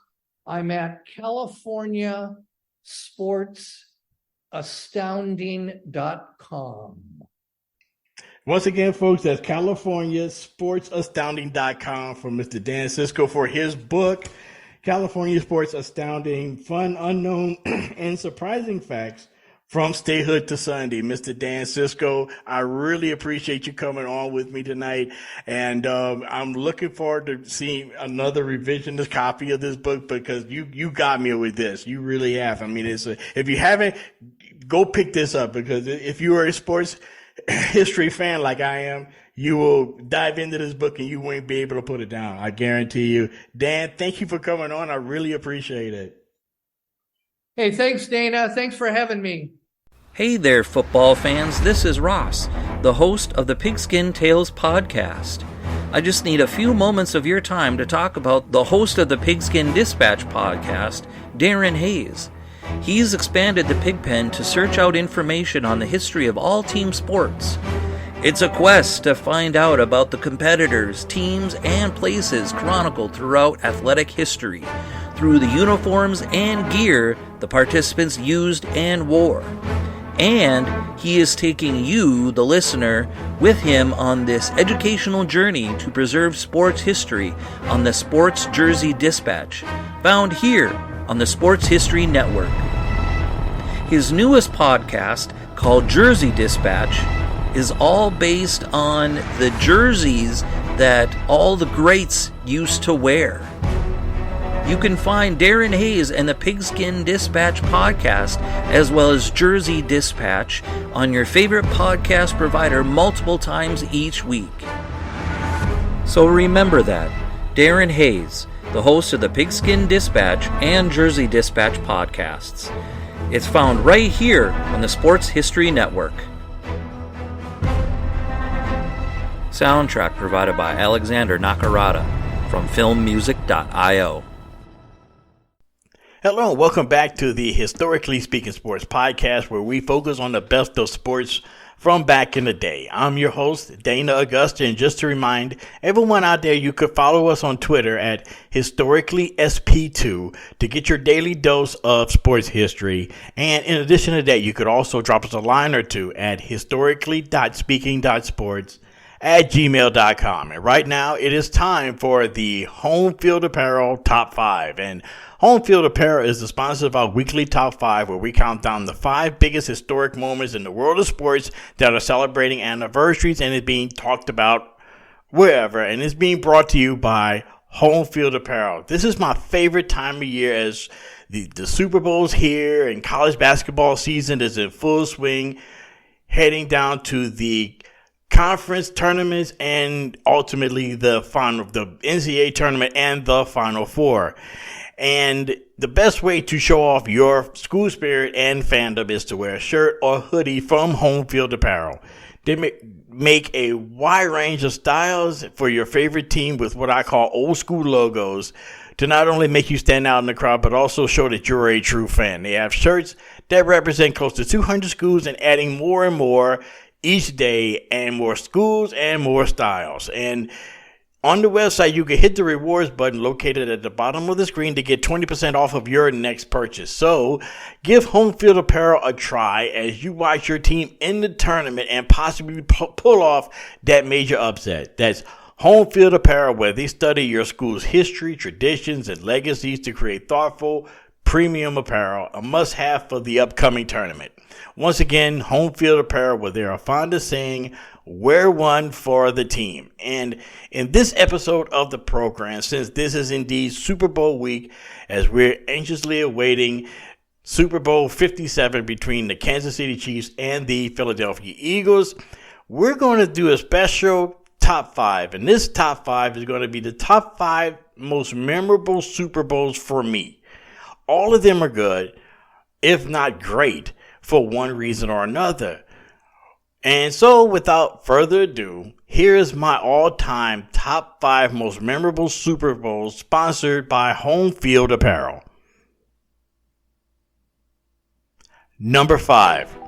I'm at CaliforniaSportsAstounding.com. Once again, folks, that's CaliforniaSportsAstounding.com for Mr. Dan Cisco for his book, California Sports Astounding, Fun, Unknown, and Surprising Facts from Statehood to Sunday. Mr. Dan Cisco, I really appreciate you coming on with me tonight. And I'm looking forward to seeing another revisionist copy of this book because you got me with this. You really have. I mean, if you haven't, go pick this up because if you are a sports history fan like I am, you will dive into this book and you won't be able to put it down. I guarantee you. Dan, thank you for coming on. I really appreciate it. Hey, thanks, Dana. Thanks for having me. Hey there, football fans. This is Ross, the host of the Pigskin Tales podcast. I just need a few moments of your time to talk about the host of the Pigskin Dispatch podcast, Darren Hayes. He's expanded the Pigpen to search out information on the history of all team sports. It's a quest to find out about the competitors, teams, and places chronicled throughout athletic history, through the uniforms and gear the participants used and wore. And he is taking you, the listener, with him on this educational journey to preserve sports history on the Sports Jersey Dispatch, found here on the Sports History Network. His newest podcast, called Jersey Dispatch, is all based on the jerseys that all the greats used to wear. You can find Darren Hayes and the Pigskin Dispatch podcast, as well as Jersey Dispatch, on your favorite podcast provider multiple times each week. So remember that, Darren Hayes, the host of the Pigskin Dispatch and Jersey Dispatch podcasts. It's found right here on the Sports History Network. Soundtrack provided by Alexander Nakarada from filmmusic.io. Hello, and welcome back to the Historically Speaking Sports podcast, where we focus on the best of sports from back in the day. I'm your host, Dana Augusta, and just to remind everyone out there, you could follow us on Twitter at HistoricallySP2 to get your daily dose of sports history. And in addition to that, you could also drop us a line or two at historically.speaking.sports@gmail.com. And right now, it is time for the Home Field Apparel Top 5. And Home Field Apparel is the sponsor of our weekly Top 5, where we count down the 5 biggest historic moments in the world of sports that are celebrating anniversaries and is being talked about wherever. And it's being brought to you by Home Field Apparel. This is my favorite time of year as the Super Bowl's here and college basketball season is in full swing, heading down to the conference tournaments, and ultimately the NCAA tournament and the Final Four. And the best way to show off your school spirit and fandom is to wear a shirt or hoodie from Home Field Apparel. They make a wide range of styles for your favorite team with what I call old school logos to not only make you stand out in the crowd, but also show that you're a true fan. They have shirts that represent close to 200 schools and adding more and more each day, and more schools and more styles. And on the website, you can hit the rewards button located at the bottom of the screen to get 20% off of your next purchase. So give Home Field Apparel a try as you watch your team in the tournament and possibly pull off that major upset. That's Home Field Apparel, where they study your school's history, traditions, and legacies to create thoughtful, premium apparel, a must-have for the upcoming tournament. Once again, Home Field Apparel, where they are fond of saying, wear one for the team. And in this episode of the program, since this is indeed Super Bowl week, as we're anxiously awaiting Super Bowl 57 between the Kansas City Chiefs and the Philadelphia Eagles, we're going to do a special top 5. And this top 5 is going to be the top 5 most memorable Super Bowls for me. All of them are good, if not great, for one reason or another. And so, without further ado, here is my all-time top 5 most memorable Super Bowls sponsored by Home Field Apparel. Number 5.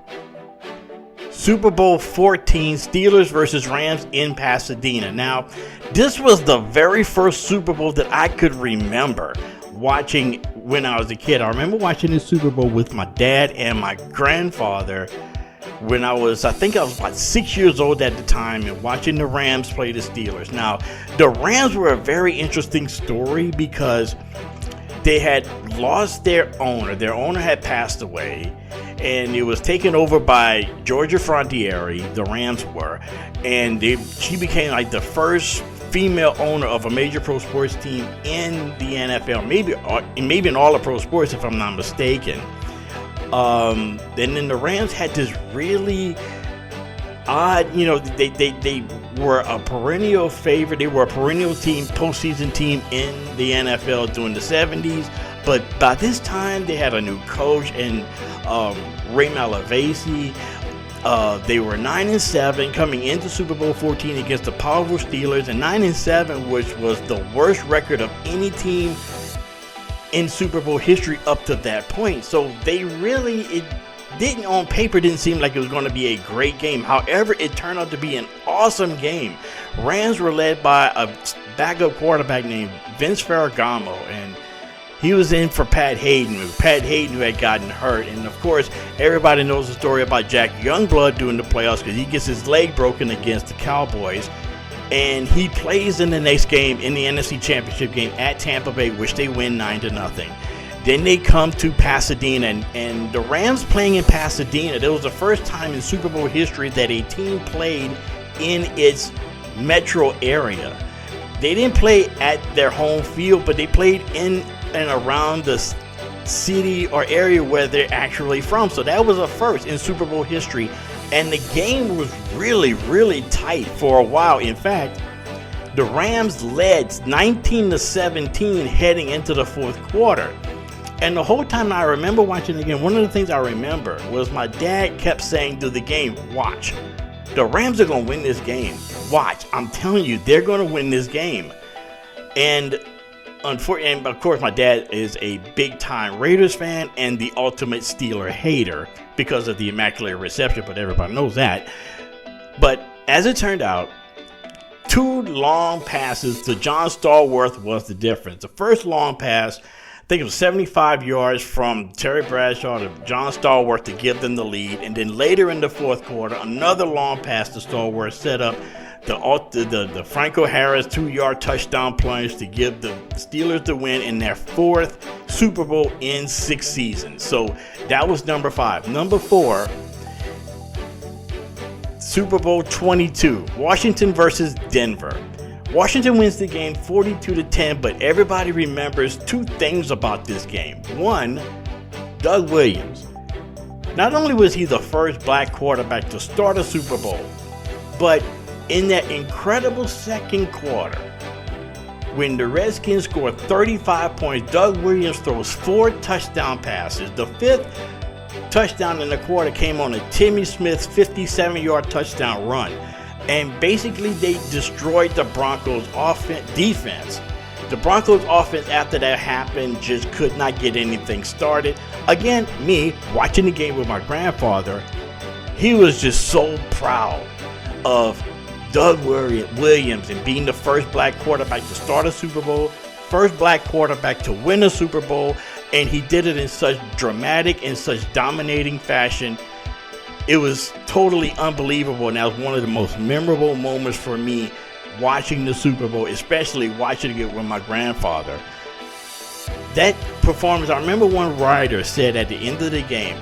Super Bowl 14, Steelers versus Rams in Pasadena. Now, this was the very first Super Bowl that I could remember watching when I was a kid. I remember watching this Super Bowl with my dad and my grandfather when I think I was about 6 years old at the time, and watching the Rams play the Steelers. Now, the Rams were a very interesting story because they had lost their owner. Their owner had passed away, and it was taken over by Georgia Frontiere, the Rams were, and she became like the first female owner of a major pro sports team in the NFL, maybe in all of pro sports, if I'm not mistaken. And then the Rams had this really odd, they were a perennial favorite. They were a perennial team, postseason team in the NFL during the 70s. But by this time, they had a new coach and Ray Malavasi. They were 9-7 coming into Super Bowl 14 against the powerful Steelers, and 9-7, which was the worst record of any team in Super Bowl history up to that point. So it didn't, on paper, didn't seem like it was going to be a great game. However, it turned out to be an awesome game. Rams were led by a backup quarterback named Vince Ferragamo, and he was in for Pat Hayden, who had gotten hurt. And of course, everybody knows the story about Jack Youngblood during the playoffs because he gets his leg broken against the Cowboys. And he plays in the next game, in the NFC Championship game at Tampa Bay, which they win 9-0. Then they come to Pasadena, and the Rams playing in Pasadena, that was the first time in Super Bowl history that a team played in its metro area. They didn't play at their home field, but they played in and around the city or area where they're actually from. So that was a first in Super Bowl history. And the game was really, really tight for a while. In fact, the Rams led 19-17 heading into the fourth quarter. And the whole time I remember watching the game, one of the things I remember was my dad kept saying through the game, watch, the Rams are going to win this game. Watch, I'm telling you, they're going to win this game. And of course, my dad is a big-time Raiders fan and the ultimate Steeler hater because of the Immaculate Reception, but everybody knows that. But as it turned out, 2 long passes to John Stallworth was the difference. The first long pass, I think it was 75 yards from Terry Bradshaw to John Stallworth to give them the lead. And then later in the fourth quarter, another long pass to Stallworth set up the Franco Harris 2-yard touchdown plunge to give the Steelers the win in their 4th Super Bowl in 6 seasons. So that was number 5. Number 4, Super Bowl 22, Washington versus Denver. Washington wins the game 42-10, but everybody remembers 2 things about this game. 1, Doug Williams. Not only was he the first black quarterback to start a Super Bowl, but in that incredible second quarter, when the Redskins scored 35 points, Doug Williams throws 4 touchdown passes. The 5th touchdown in the quarter came on a Timmy Smith 57-yard touchdown run. And basically they destroyed the Broncos' defense. The Broncos offense after that happened just could not get anything started. Again, me watching the game with my grandfather, he was just so proud of Doug Williams and being the first black quarterback to start a Super Bowl, first black quarterback to win a Super Bowl, and he did it in such dramatic and such dominating fashion. It was totally unbelievable, and that was one of the most memorable moments for me watching the Super Bowl, especially watching it with my grandfather. That performance, I remember one writer said at the end of the game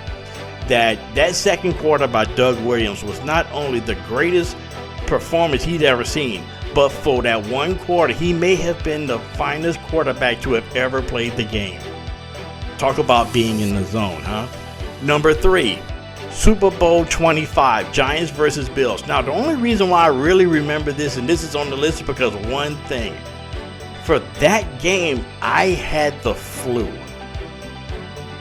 that second quarter by Doug Williams was not only the greatest performance he'd ever seen, but for that one quarter, he may have been the finest quarterback to have ever played the game. Talk about being in the zone, huh? Number 3, Super Bowl 25, Giants versus Bills. Now, the only reason why I really remember this, and this is on the list, is because of one thing. For that game, I had the flu.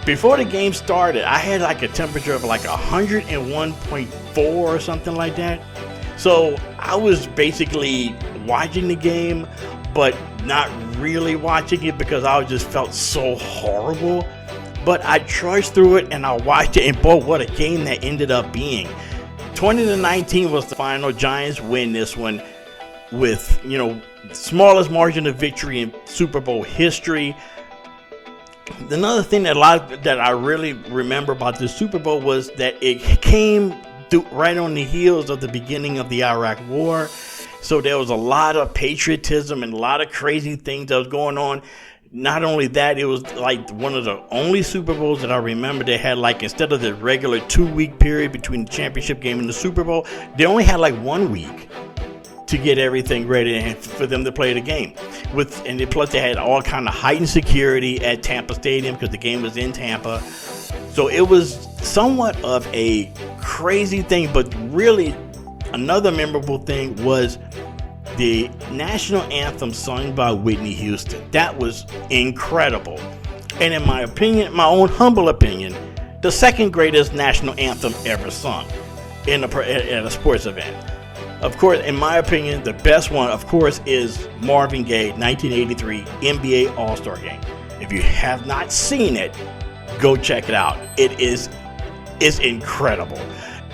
Before the game started, I had like a temperature of like 101.4 or something like that. So I was basically watching the game, but not really watching it because I just felt so horrible. But I trudged through it and I watched it, and boy, what a game that ended up being. 20-19 was the final. Giants win this one with, smallest margin of victory in Super Bowl history. Another thing that I really remember about the Super Bowl was that it came right on the heels of the beginning of the Iraq War. So there was a lot of patriotism and a lot of crazy things that was going on. Not only that, it was like one of the only Super Bowls that I remember that had, like, instead of the regular 2-week period between the championship game and the Super Bowl, they only had like 1 week to get everything ready and for them to play the game. Plus they had all kind of heightened security at Tampa Stadium because the game was in Tampa. So it was somewhat of a crazy thing, but really another memorable thing was the national anthem sung by Whitney Houston. That was incredible. And in my opinion, my own humble opinion, the second greatest national anthem ever sung at a sports event. Of course, in my opinion, the best one, of course, is Marvin Gaye 1983 NBA All-Star Game. If you have not seen it, go check it out. It's incredible.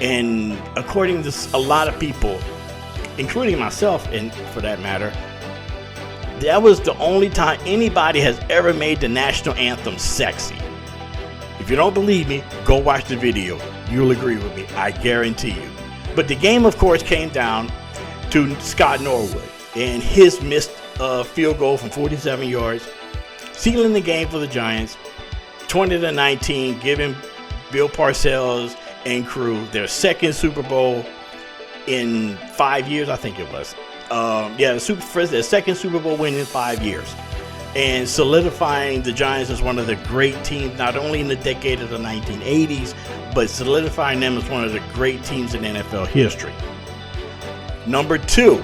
And according to a lot of people, including myself, and for that matter, that was the only time anybody has ever made the national anthem sexy. If you don't believe me, go watch the video. You'll agree with me, I guarantee you. But the game, of course, came down to Scott Norwood and his missed field goal from 47 yards, sealing the game for the Giants, 20-19, giving Bill Parcells and crew their second Super Bowl in 5 years, I think it was. The second Super Bowl win in 5 years. And solidifying the Giants as one of the great teams, not only in the decade of the 1980s, but solidifying them as one of the great teams in NFL history. Number 2,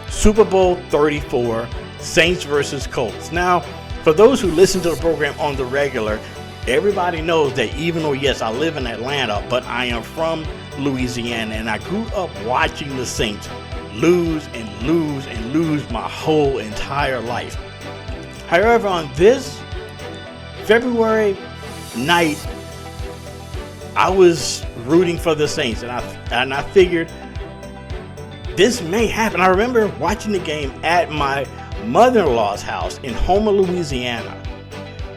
Super Bowl 34, Saints versus Colts. Now, for those who listen to the program on the regular, everybody knows that even though, yes, I live in Atlanta, but I am from Louisiana, and I grew up watching the Saints lose and lose and lose my whole entire life. However, on this February night, I was rooting for the Saints, and I figured this may happen. I remember watching the game at my mother-in-law's house in Houma, Louisiana.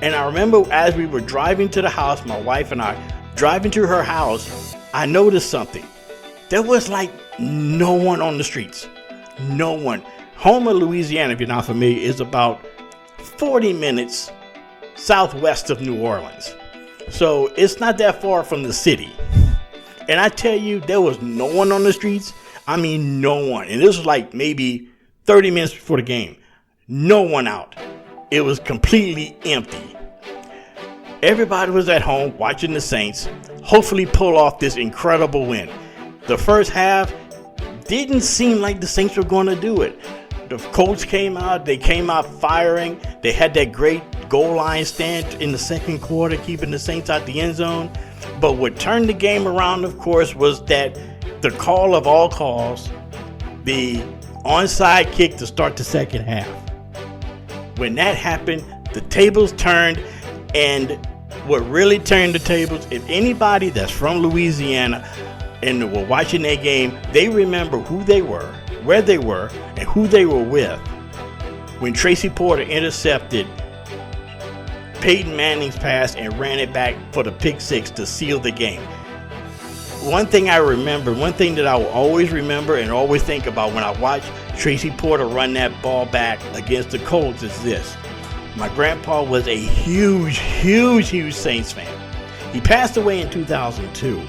And I remember as we were driving to the house, my wife and I, driving to her house, I noticed something. There was like no one on the streets. No one. Houma, Louisiana, if you're not familiar, is about 40 minutes southwest of New Orleans. So it's not that far from the city. And I tell you, there was no one on the streets. I mean, no one. And this was like maybe 30 minutes before the game. No one out. It was completely empty. Everybody was at home watching the Saints hopefully pull off this incredible win. The first half, didn't seem like the Saints were going to do it. The Colts came out. They came out firing. They had that great goal line stand in the second quarter, keeping the Saints out the end zone. But what turned the game around, of course, was that the call of all calls, the onside kick to start the second half. When that happened, the tables turned, and what really turned the tables, if anybody that's from Louisiana and were watching that game, they remember who they were, where they were, and who they were with when Tracy Porter intercepted Peyton Manning's pass and ran it back for the pick six to seal the game. One thing I remember, one thing that I will always remember and always think about when I watch Tracy Porter run that ball back against the Colts is this. My grandpa was a huge Saints fan. He passed away in 2002.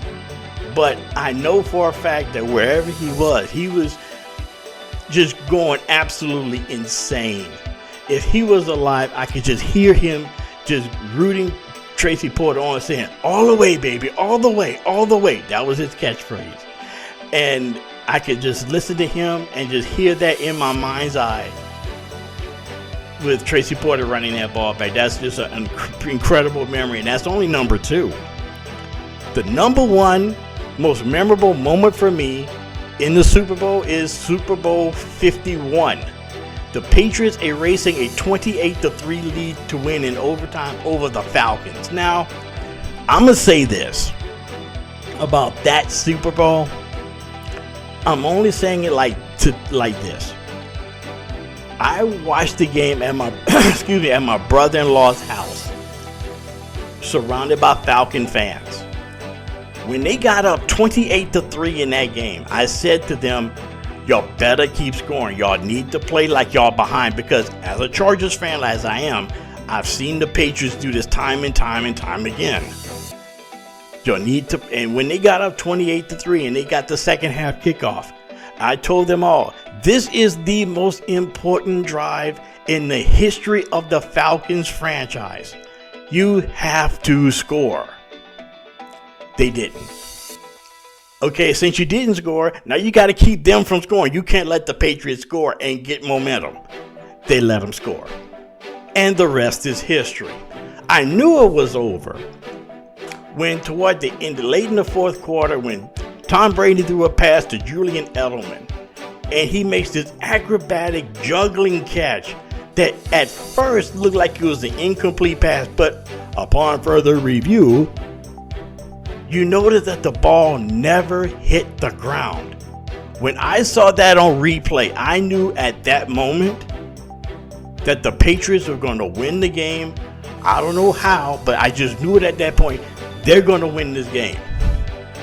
But I know for a fact that wherever he was just going absolutely insane. If he was alive, I could just hear him just rooting Tracy Porter on, saying, "All the way, baby, all the way, all the way." That was his catchphrase. And I could just listen to him and just hear that in my mind's eye with Tracy Porter running that ball back. That's just an incredible memory. And that's only number two. The number one most memorable moment for me in the Super Bowl is Super Bowl 51. The Patriots erasing a 28-3 lead to win in overtime over the Falcons. Now, I'm going to say this about that Super Bowl. I'm only saying it like this. I watched the game at my at my brother-in-law's house, surrounded by Falcon fans. When they got up 28-3 in that game, I said to them, y'all better keep scoring. Y'all need to play like y'all behind, because as a Chargers fan, as I am, I've seen the Patriots do this time and time and time again. Y'all need to, and when they got up 28-3 and they got the second half kickoff, I told them all, this is the most important drive in the history of the Falcons franchise. You have to score. They didn't. Okay, since you didn't score, now you got to keep them from scoring. You can't let the Patriots score and get momentum. They let them score. And the rest is history. I knew it was over when toward the end, late in the fourth quarter, when Tom Brady threw a pass to Julian Edelman, and he makes this acrobatic juggling catch that at first looked like it was an incomplete pass, but upon further review, you notice that the ball never hit the ground. When I saw that on replay, I knew at that moment that the Patriots were going to win the game. I don't know how, but I just knew it at that point. They're going to win this game.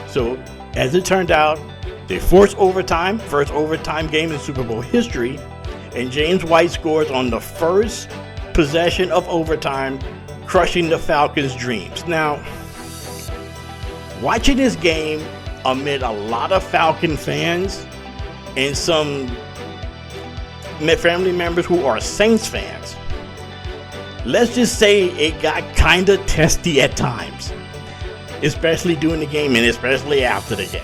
So, as it turned out, they forced overtime, first overtime game in Super Bowl history, and James White scores on the first possession of overtime, crushing the Falcons' dreams. Now, watching this game amid a lot of Falcon fans and some family members who are Saints fans, let's just say it got kind of testy at times, especially during the game and especially after the game.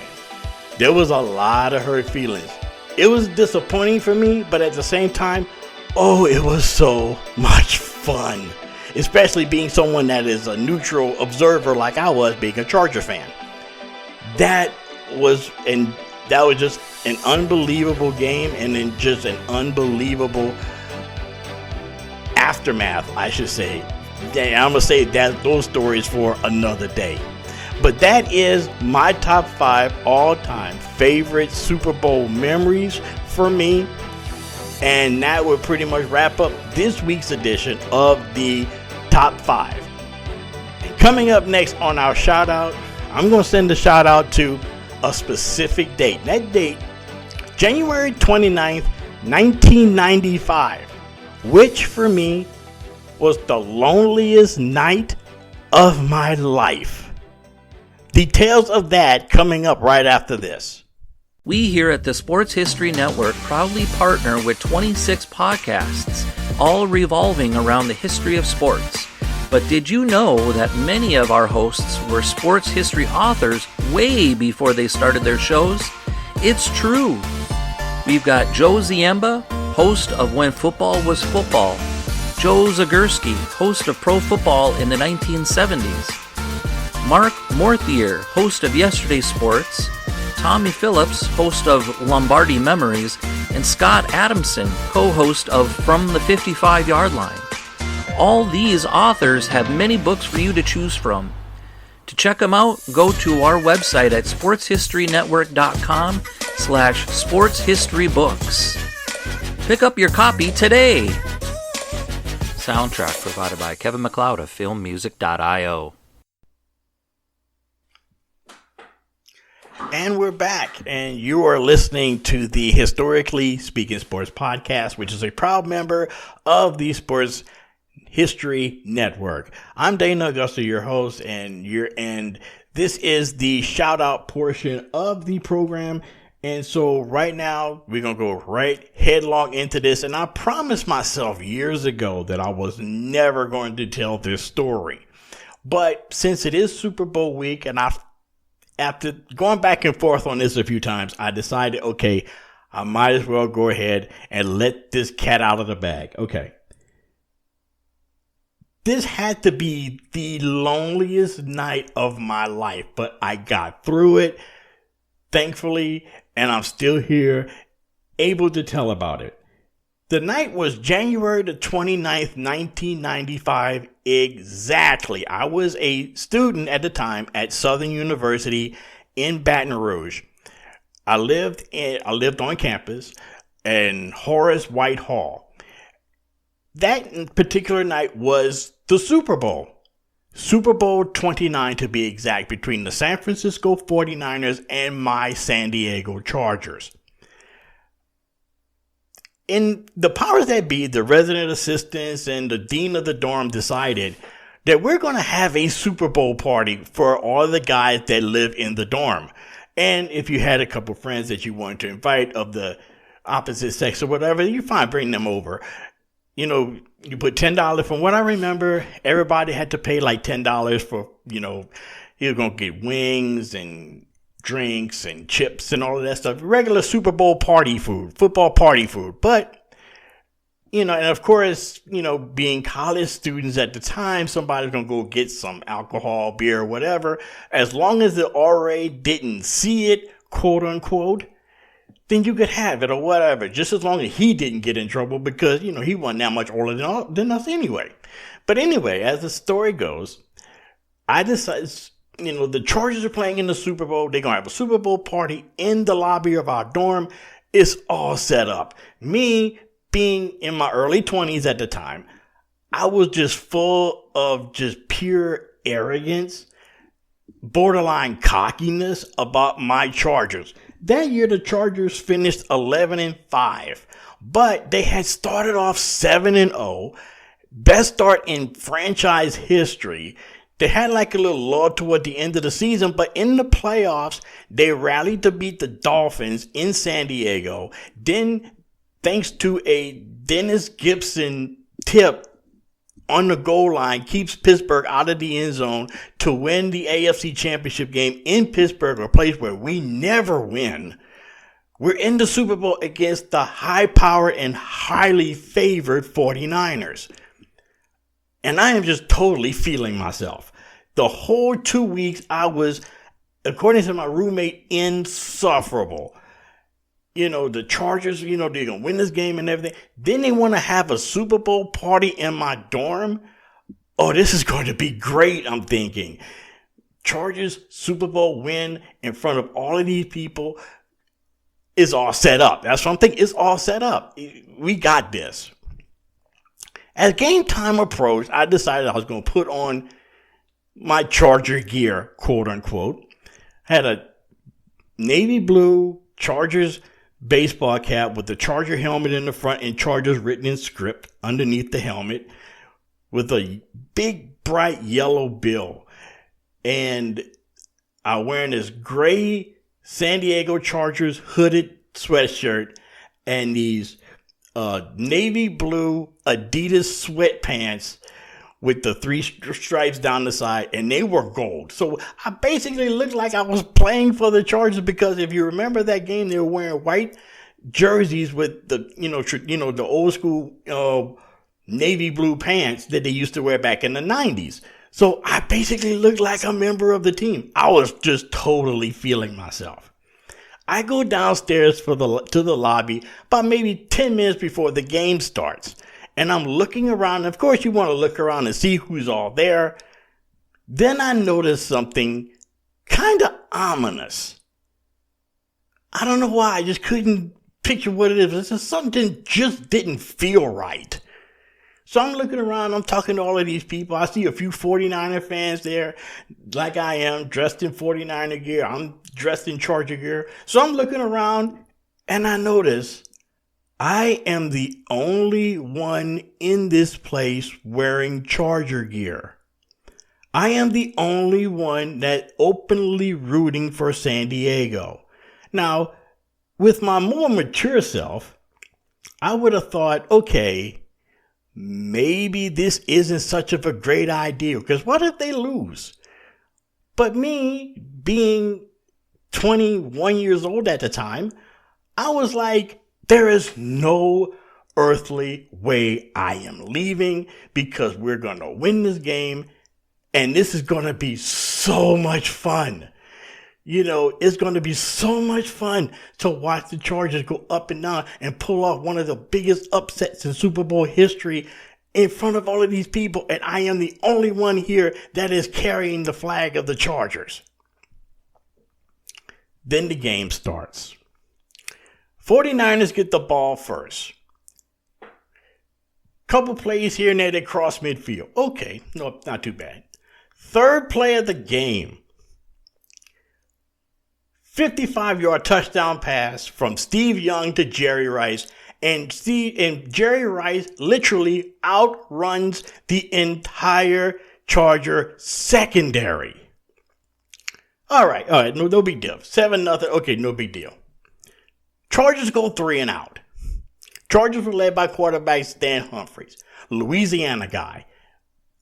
There was a lot of hurt feelings. It was disappointing for me, but at the same time, it was so much fun. Especially being someone that is a neutral observer like I was, being a Charger fan. That was just an unbelievable game, and then just an unbelievable aftermath, I should say. I'm going to say that those stories for another day. But that is my top 5 all-time favorite Super Bowl memories for me. And that would pretty much wrap up this week's edition of the Top 5. And coming up next on our shout out, I'm going to send a shout out to a specific date. That date, January 29th, 1995, which for me was the loneliest night of my life. Details of that coming up right after this. We here at the Sports History Network proudly partner with 26 podcasts, all revolving around the history of sports. But did you know that many of our hosts were sports history authors way before they started their shows? It's true. We've got Joe Ziemba, host of When Football Was Football, Joe Zagurski, host of Pro Football in the 1970s, Mark Morthier, host of Yesterday's Sports, Tommy Phillips, host of Lombardi Memories, and Scott Adamson, co-host of From the 55-Yard Line. All these authors have many books for you to choose from. To check them out, go to our website at sportshistorynetwork.com/sportshistorybooks. Pick up your copy today. Soundtrack provided by Kevin MacLeod of filmmusic.io. And we're back, and you are listening to the Historically Speaking Sports Podcast, which is a proud member of the Sports History Network. I'm Dana Augusta, your host, and this is the shout out portion of the program. And so right now we're going to go right headlong into this. And I promised myself years ago that I was never going to tell this story. But since it is Super Bowl week, and after going back and forth on this a few times, I decided, okay, I might as well go ahead and let this cat out of the bag. Okay. This had to be the loneliest night of my life, but I got through it, thankfully, and I'm still here, able to tell about it. The night was January the 29th, 1995, exactly. I was a student at the time at Southern University in Baton Rouge. I lived on campus in Horace White Hall. That particular night was the Super Bowl. Super Bowl 29 to be exact, between the San Francisco 49ers and my San Diego Chargers. In the powers that be, the resident assistants and the dean of the dorm decided that we're going to have a Super Bowl party for all the guys that live in the dorm. And if you had a couple friends that you wanted to invite of the opposite sex or whatever, you're fine, bring them over. You know, you put $10. From what I remember, everybody had to pay like $10 for, you're going to get wings and drinks and chips and all of that stuff. Regular Super Bowl party food, football party food. But, and of course, being college students at the time, somebody's going to go get some alcohol, beer, whatever. As long as the RA didn't see it, quote unquote, then you could have it or whatever, just as long as he didn't get in trouble because, he wasn't that much older than us anyway. But anyway, as the story goes, I decided, the Chargers are playing in the Super Bowl. They're going to have a Super Bowl party in the lobby of our dorm. It's all set up. Me being in my early 20s at the time, I was just full of just pure arrogance, borderline cockiness about my Chargers. That year, the Chargers finished 11-5, but they had started off 7-0, best start in franchise history. They had like a little lull toward the end of the season, but in the playoffs, they rallied to beat the Dolphins in San Diego. Then, thanks to a Dennis Gibson tip on the goal line, keeps Pittsburgh out of the end zone to win the AFC Championship game in Pittsburgh, a place where we never win. We're in the Super Bowl against the high-powered and highly favored 49ers. And I am just totally feeling myself. The whole 2 weeks I was, according to my roommate, insufferable. The Chargers, they're going to win this game and everything. Then they want to have a Super Bowl party in my dorm. Oh, this is going to be great, I'm thinking. Chargers Super Bowl win in front of all of these people is all set up. That's what I'm thinking. It's all set up. We got this. As game time approached, I decided I was going to put on my Charger gear, quote unquote. Had a navy blue Chargers baseball cap with the Charger helmet in the front and Chargers written in script underneath the helmet with a big bright yellow bill. And I'm wearing this gray San Diego Chargers hooded sweatshirt and these navy blue Adidas sweatpants with the three stripes down the side, and they were gold. So I basically looked like I was playing for the Chargers, because if you remember that game, they were wearing white jerseys with the the old school navy blue pants that they used to wear back in the 90s. So I basically looked like a member of the team. I was just totally feeling myself. I go downstairs to the lobby about maybe 10 minutes before the game starts. And I'm looking around. Of course, you want to look around and see who's all there. Then I noticed something kind of ominous. I don't know why. I just couldn't picture what it is. It's just something just didn't feel right. So I'm looking around, I'm talking to all of these people. I see a few 49er fans there, like I am, dressed in 49er gear. I'm dressed in Charger gear. So I'm looking around, and I notice I am the only one in this place wearing Charger gear. I am the only one that openly rooting for San Diego. Now, with my more mature self, I would have thought, okay, maybe this isn't such of a great idea, because what if they lose? But me, being 21 years old at the time, I was like, there is no earthly way I am leaving, because we're going to win this game, and this is going to be so much fun. It's going to be so much fun to watch the Chargers go up and down and pull off one of the biggest upsets in Super Bowl history in front of all of these people. And I am the only one here that is carrying the flag of the Chargers. Then the game starts. 49ers get the ball first. Couple plays here and there, they cross midfield. Okay, no, not too bad. Third play of the game. 55-yard touchdown pass from Steve Young to Jerry Rice. And Jerry Rice literally outruns the entire Charger secondary. All right, no big deal. 7-0, okay, no big deal. Chargers go 3 and out. Chargers were led by quarterback Stan Humphries, Louisiana guy.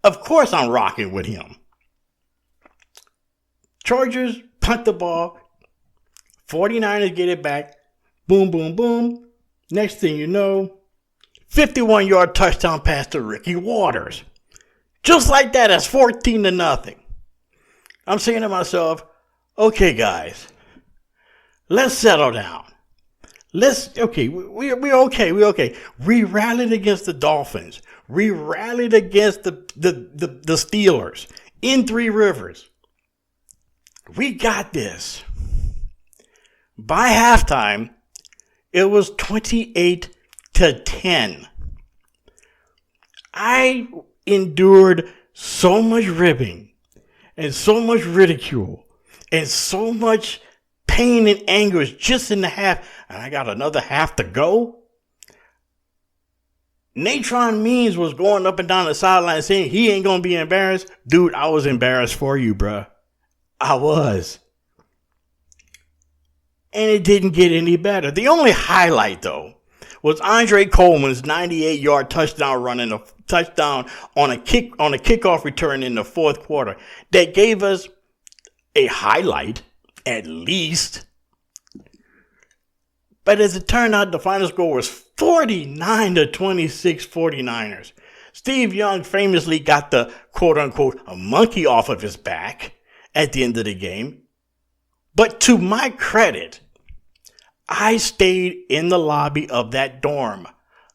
Of course I'm rocking with him. Chargers punt the ball. 49ers get it back. Boom, boom, boom. Next thing you know, 51-yard touchdown pass to Ricky Waters. Just like that, it's 14-0. I'm saying to myself, okay, guys, let's settle down. We're okay. We're okay. We rallied against the Dolphins. We rallied against the Steelers in Three Rivers. We got this. By halftime, it was 28-10. I endured so much ribbing and so much ridicule and so much pain and anguish just in the half, and I got another half to go. Natron Means was going up and down the sideline saying he ain't gonna be embarrassed. Dude, I was embarrassed for you, bruh. I was. And it didn't get any better. The only highlight, though, was Andre Coleman's 98-yard touchdown run on a kickoff return in the fourth quarter that gave us a highlight, at least. But as it turned out, the final score was 49-26 49ers. Steve Young famously got the quote-unquote a monkey off of his back at the end of the game. But to my credit, I stayed in the lobby of that dorm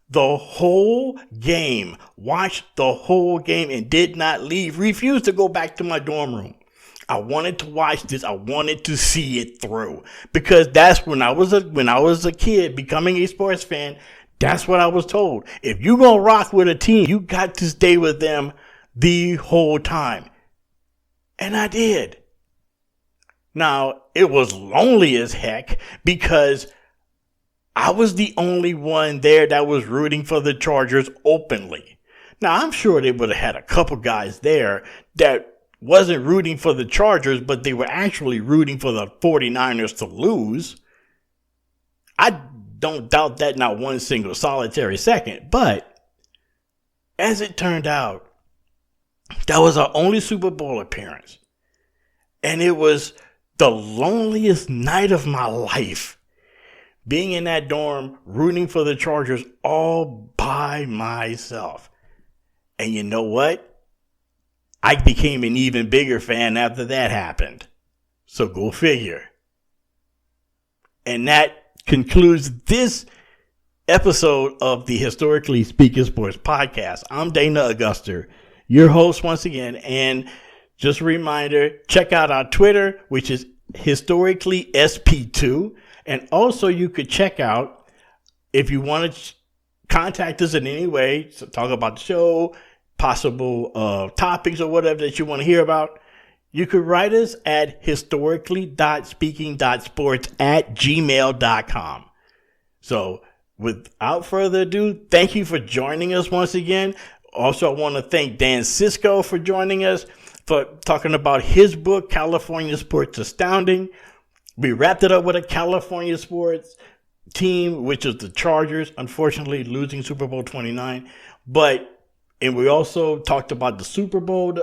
the whole game, watched the whole game, and did not leave, refused to go back to my dorm room. I wanted to watch this. I wanted to see it through, because that's when I was a kid becoming a sports fan. That's what I was told. If you gonna rock with a team, you got to stay with them the whole time. And I did. Now, it was lonely as heck because I was the only one there that was rooting for the Chargers openly. Now, I'm sure they would have had a couple guys there that wasn't rooting for the Chargers, but they were actually rooting for the 49ers to lose. I don't doubt that not one single solitary second. But as it turned out, That was our only Super Bowl appearance. And it was the loneliest night of my life. Being in that dorm, rooting for the Chargers all by myself. And you know what? I became an even bigger fan after that happened. So go figure. And that concludes this episode of the Historically Speaking Sports Podcast. I'm Dana Auguster, your host once again. And just a reminder, check out our Twitter, which is Historically SP2. And also you could check out, if you want to contact us in any way, so talk about the show, possible topics or whatever that you want to hear about, you could write us at historically.speaking.sports@gmail.com. So without further ado, thank you for joining us once again. Also, I want to thank Dan Cisco for joining us, for talking about his book, California Sports Astounding. We wrapped it up with a California sports team, which is the Chargers, unfortunately losing Super Bowl 29. And we also talked about the Super Bowl,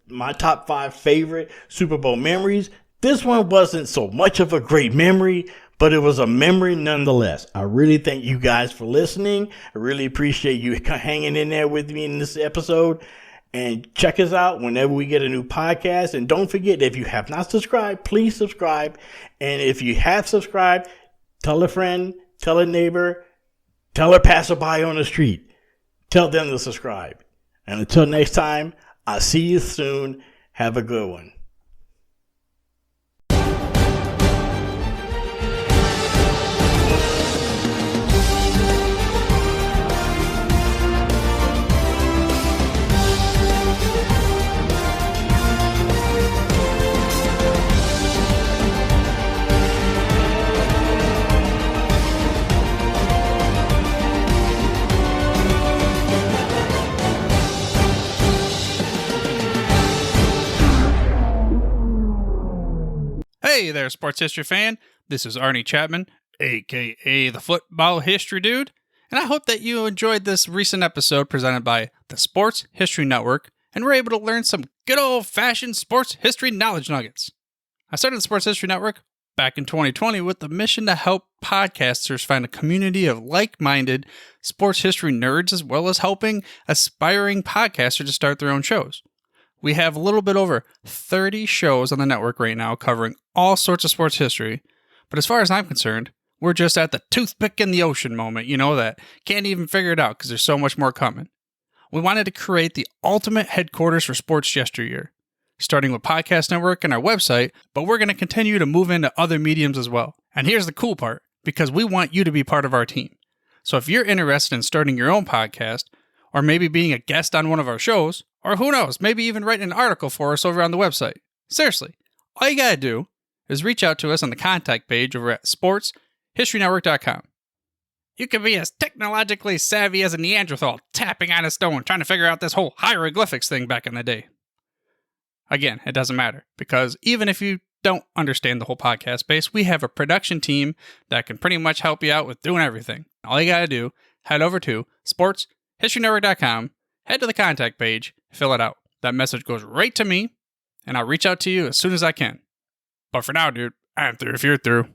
my top 5 favorite Super Bowl memories. This one wasn't so much of a great memory, but it was a memory nonetheless. I really thank you guys for listening. I really appreciate you hanging in there with me in this episode. And check us out whenever we get a new podcast. And don't forget, if you have not subscribed, please subscribe. And if you have subscribed, tell a friend, tell a neighbor, tell a passerby on the street. Tell them to subscribe. And until next time, I'll see you soon. Have a good one. Hey there, sports history fan. This is Arnie Chapman, aka the Football History Dude, and I hope that you enjoyed this recent episode presented by the Sports History Network and were able to learn some good old-fashioned sports history knowledge nuggets. I started the Sports History Network back in 2020 with the mission to help podcasters find a community of like-minded sports history nerds, as well as helping aspiring podcasters to start their own shows. We have a little bit over 30 shows on the network right now covering all sorts of sports history. But as far as I'm concerned, we're just at the toothpick in the ocean moment, that can't even figure it out because there's so much more coming. We wanted to create the ultimate headquarters for sports yesteryear, starting with Podcast Network and our website, but we're going to continue to move into other mediums as well. And here's the cool part, because we want you to be part of our team. So if you're interested in starting your own podcast, or maybe being a guest on one of our shows, or who knows, maybe even writing an article for us over on the website. Seriously, all you gotta do is reach out to us on the contact page over at sportshistorynetwork.com. You can be as technologically savvy as a Neanderthal tapping on a stone trying to figure out this whole hieroglyphics thing back in the day. Again, it doesn't matter, because even if you don't understand the whole podcast space, we have a production team that can pretty much help you out with doing everything. All you gotta do, head over to sportshistorynetwork.com, head to the contact page, fill it out. That message goes right to me, and I'll reach out to you as soon as I can. But for now, dude, I'm through if you're through.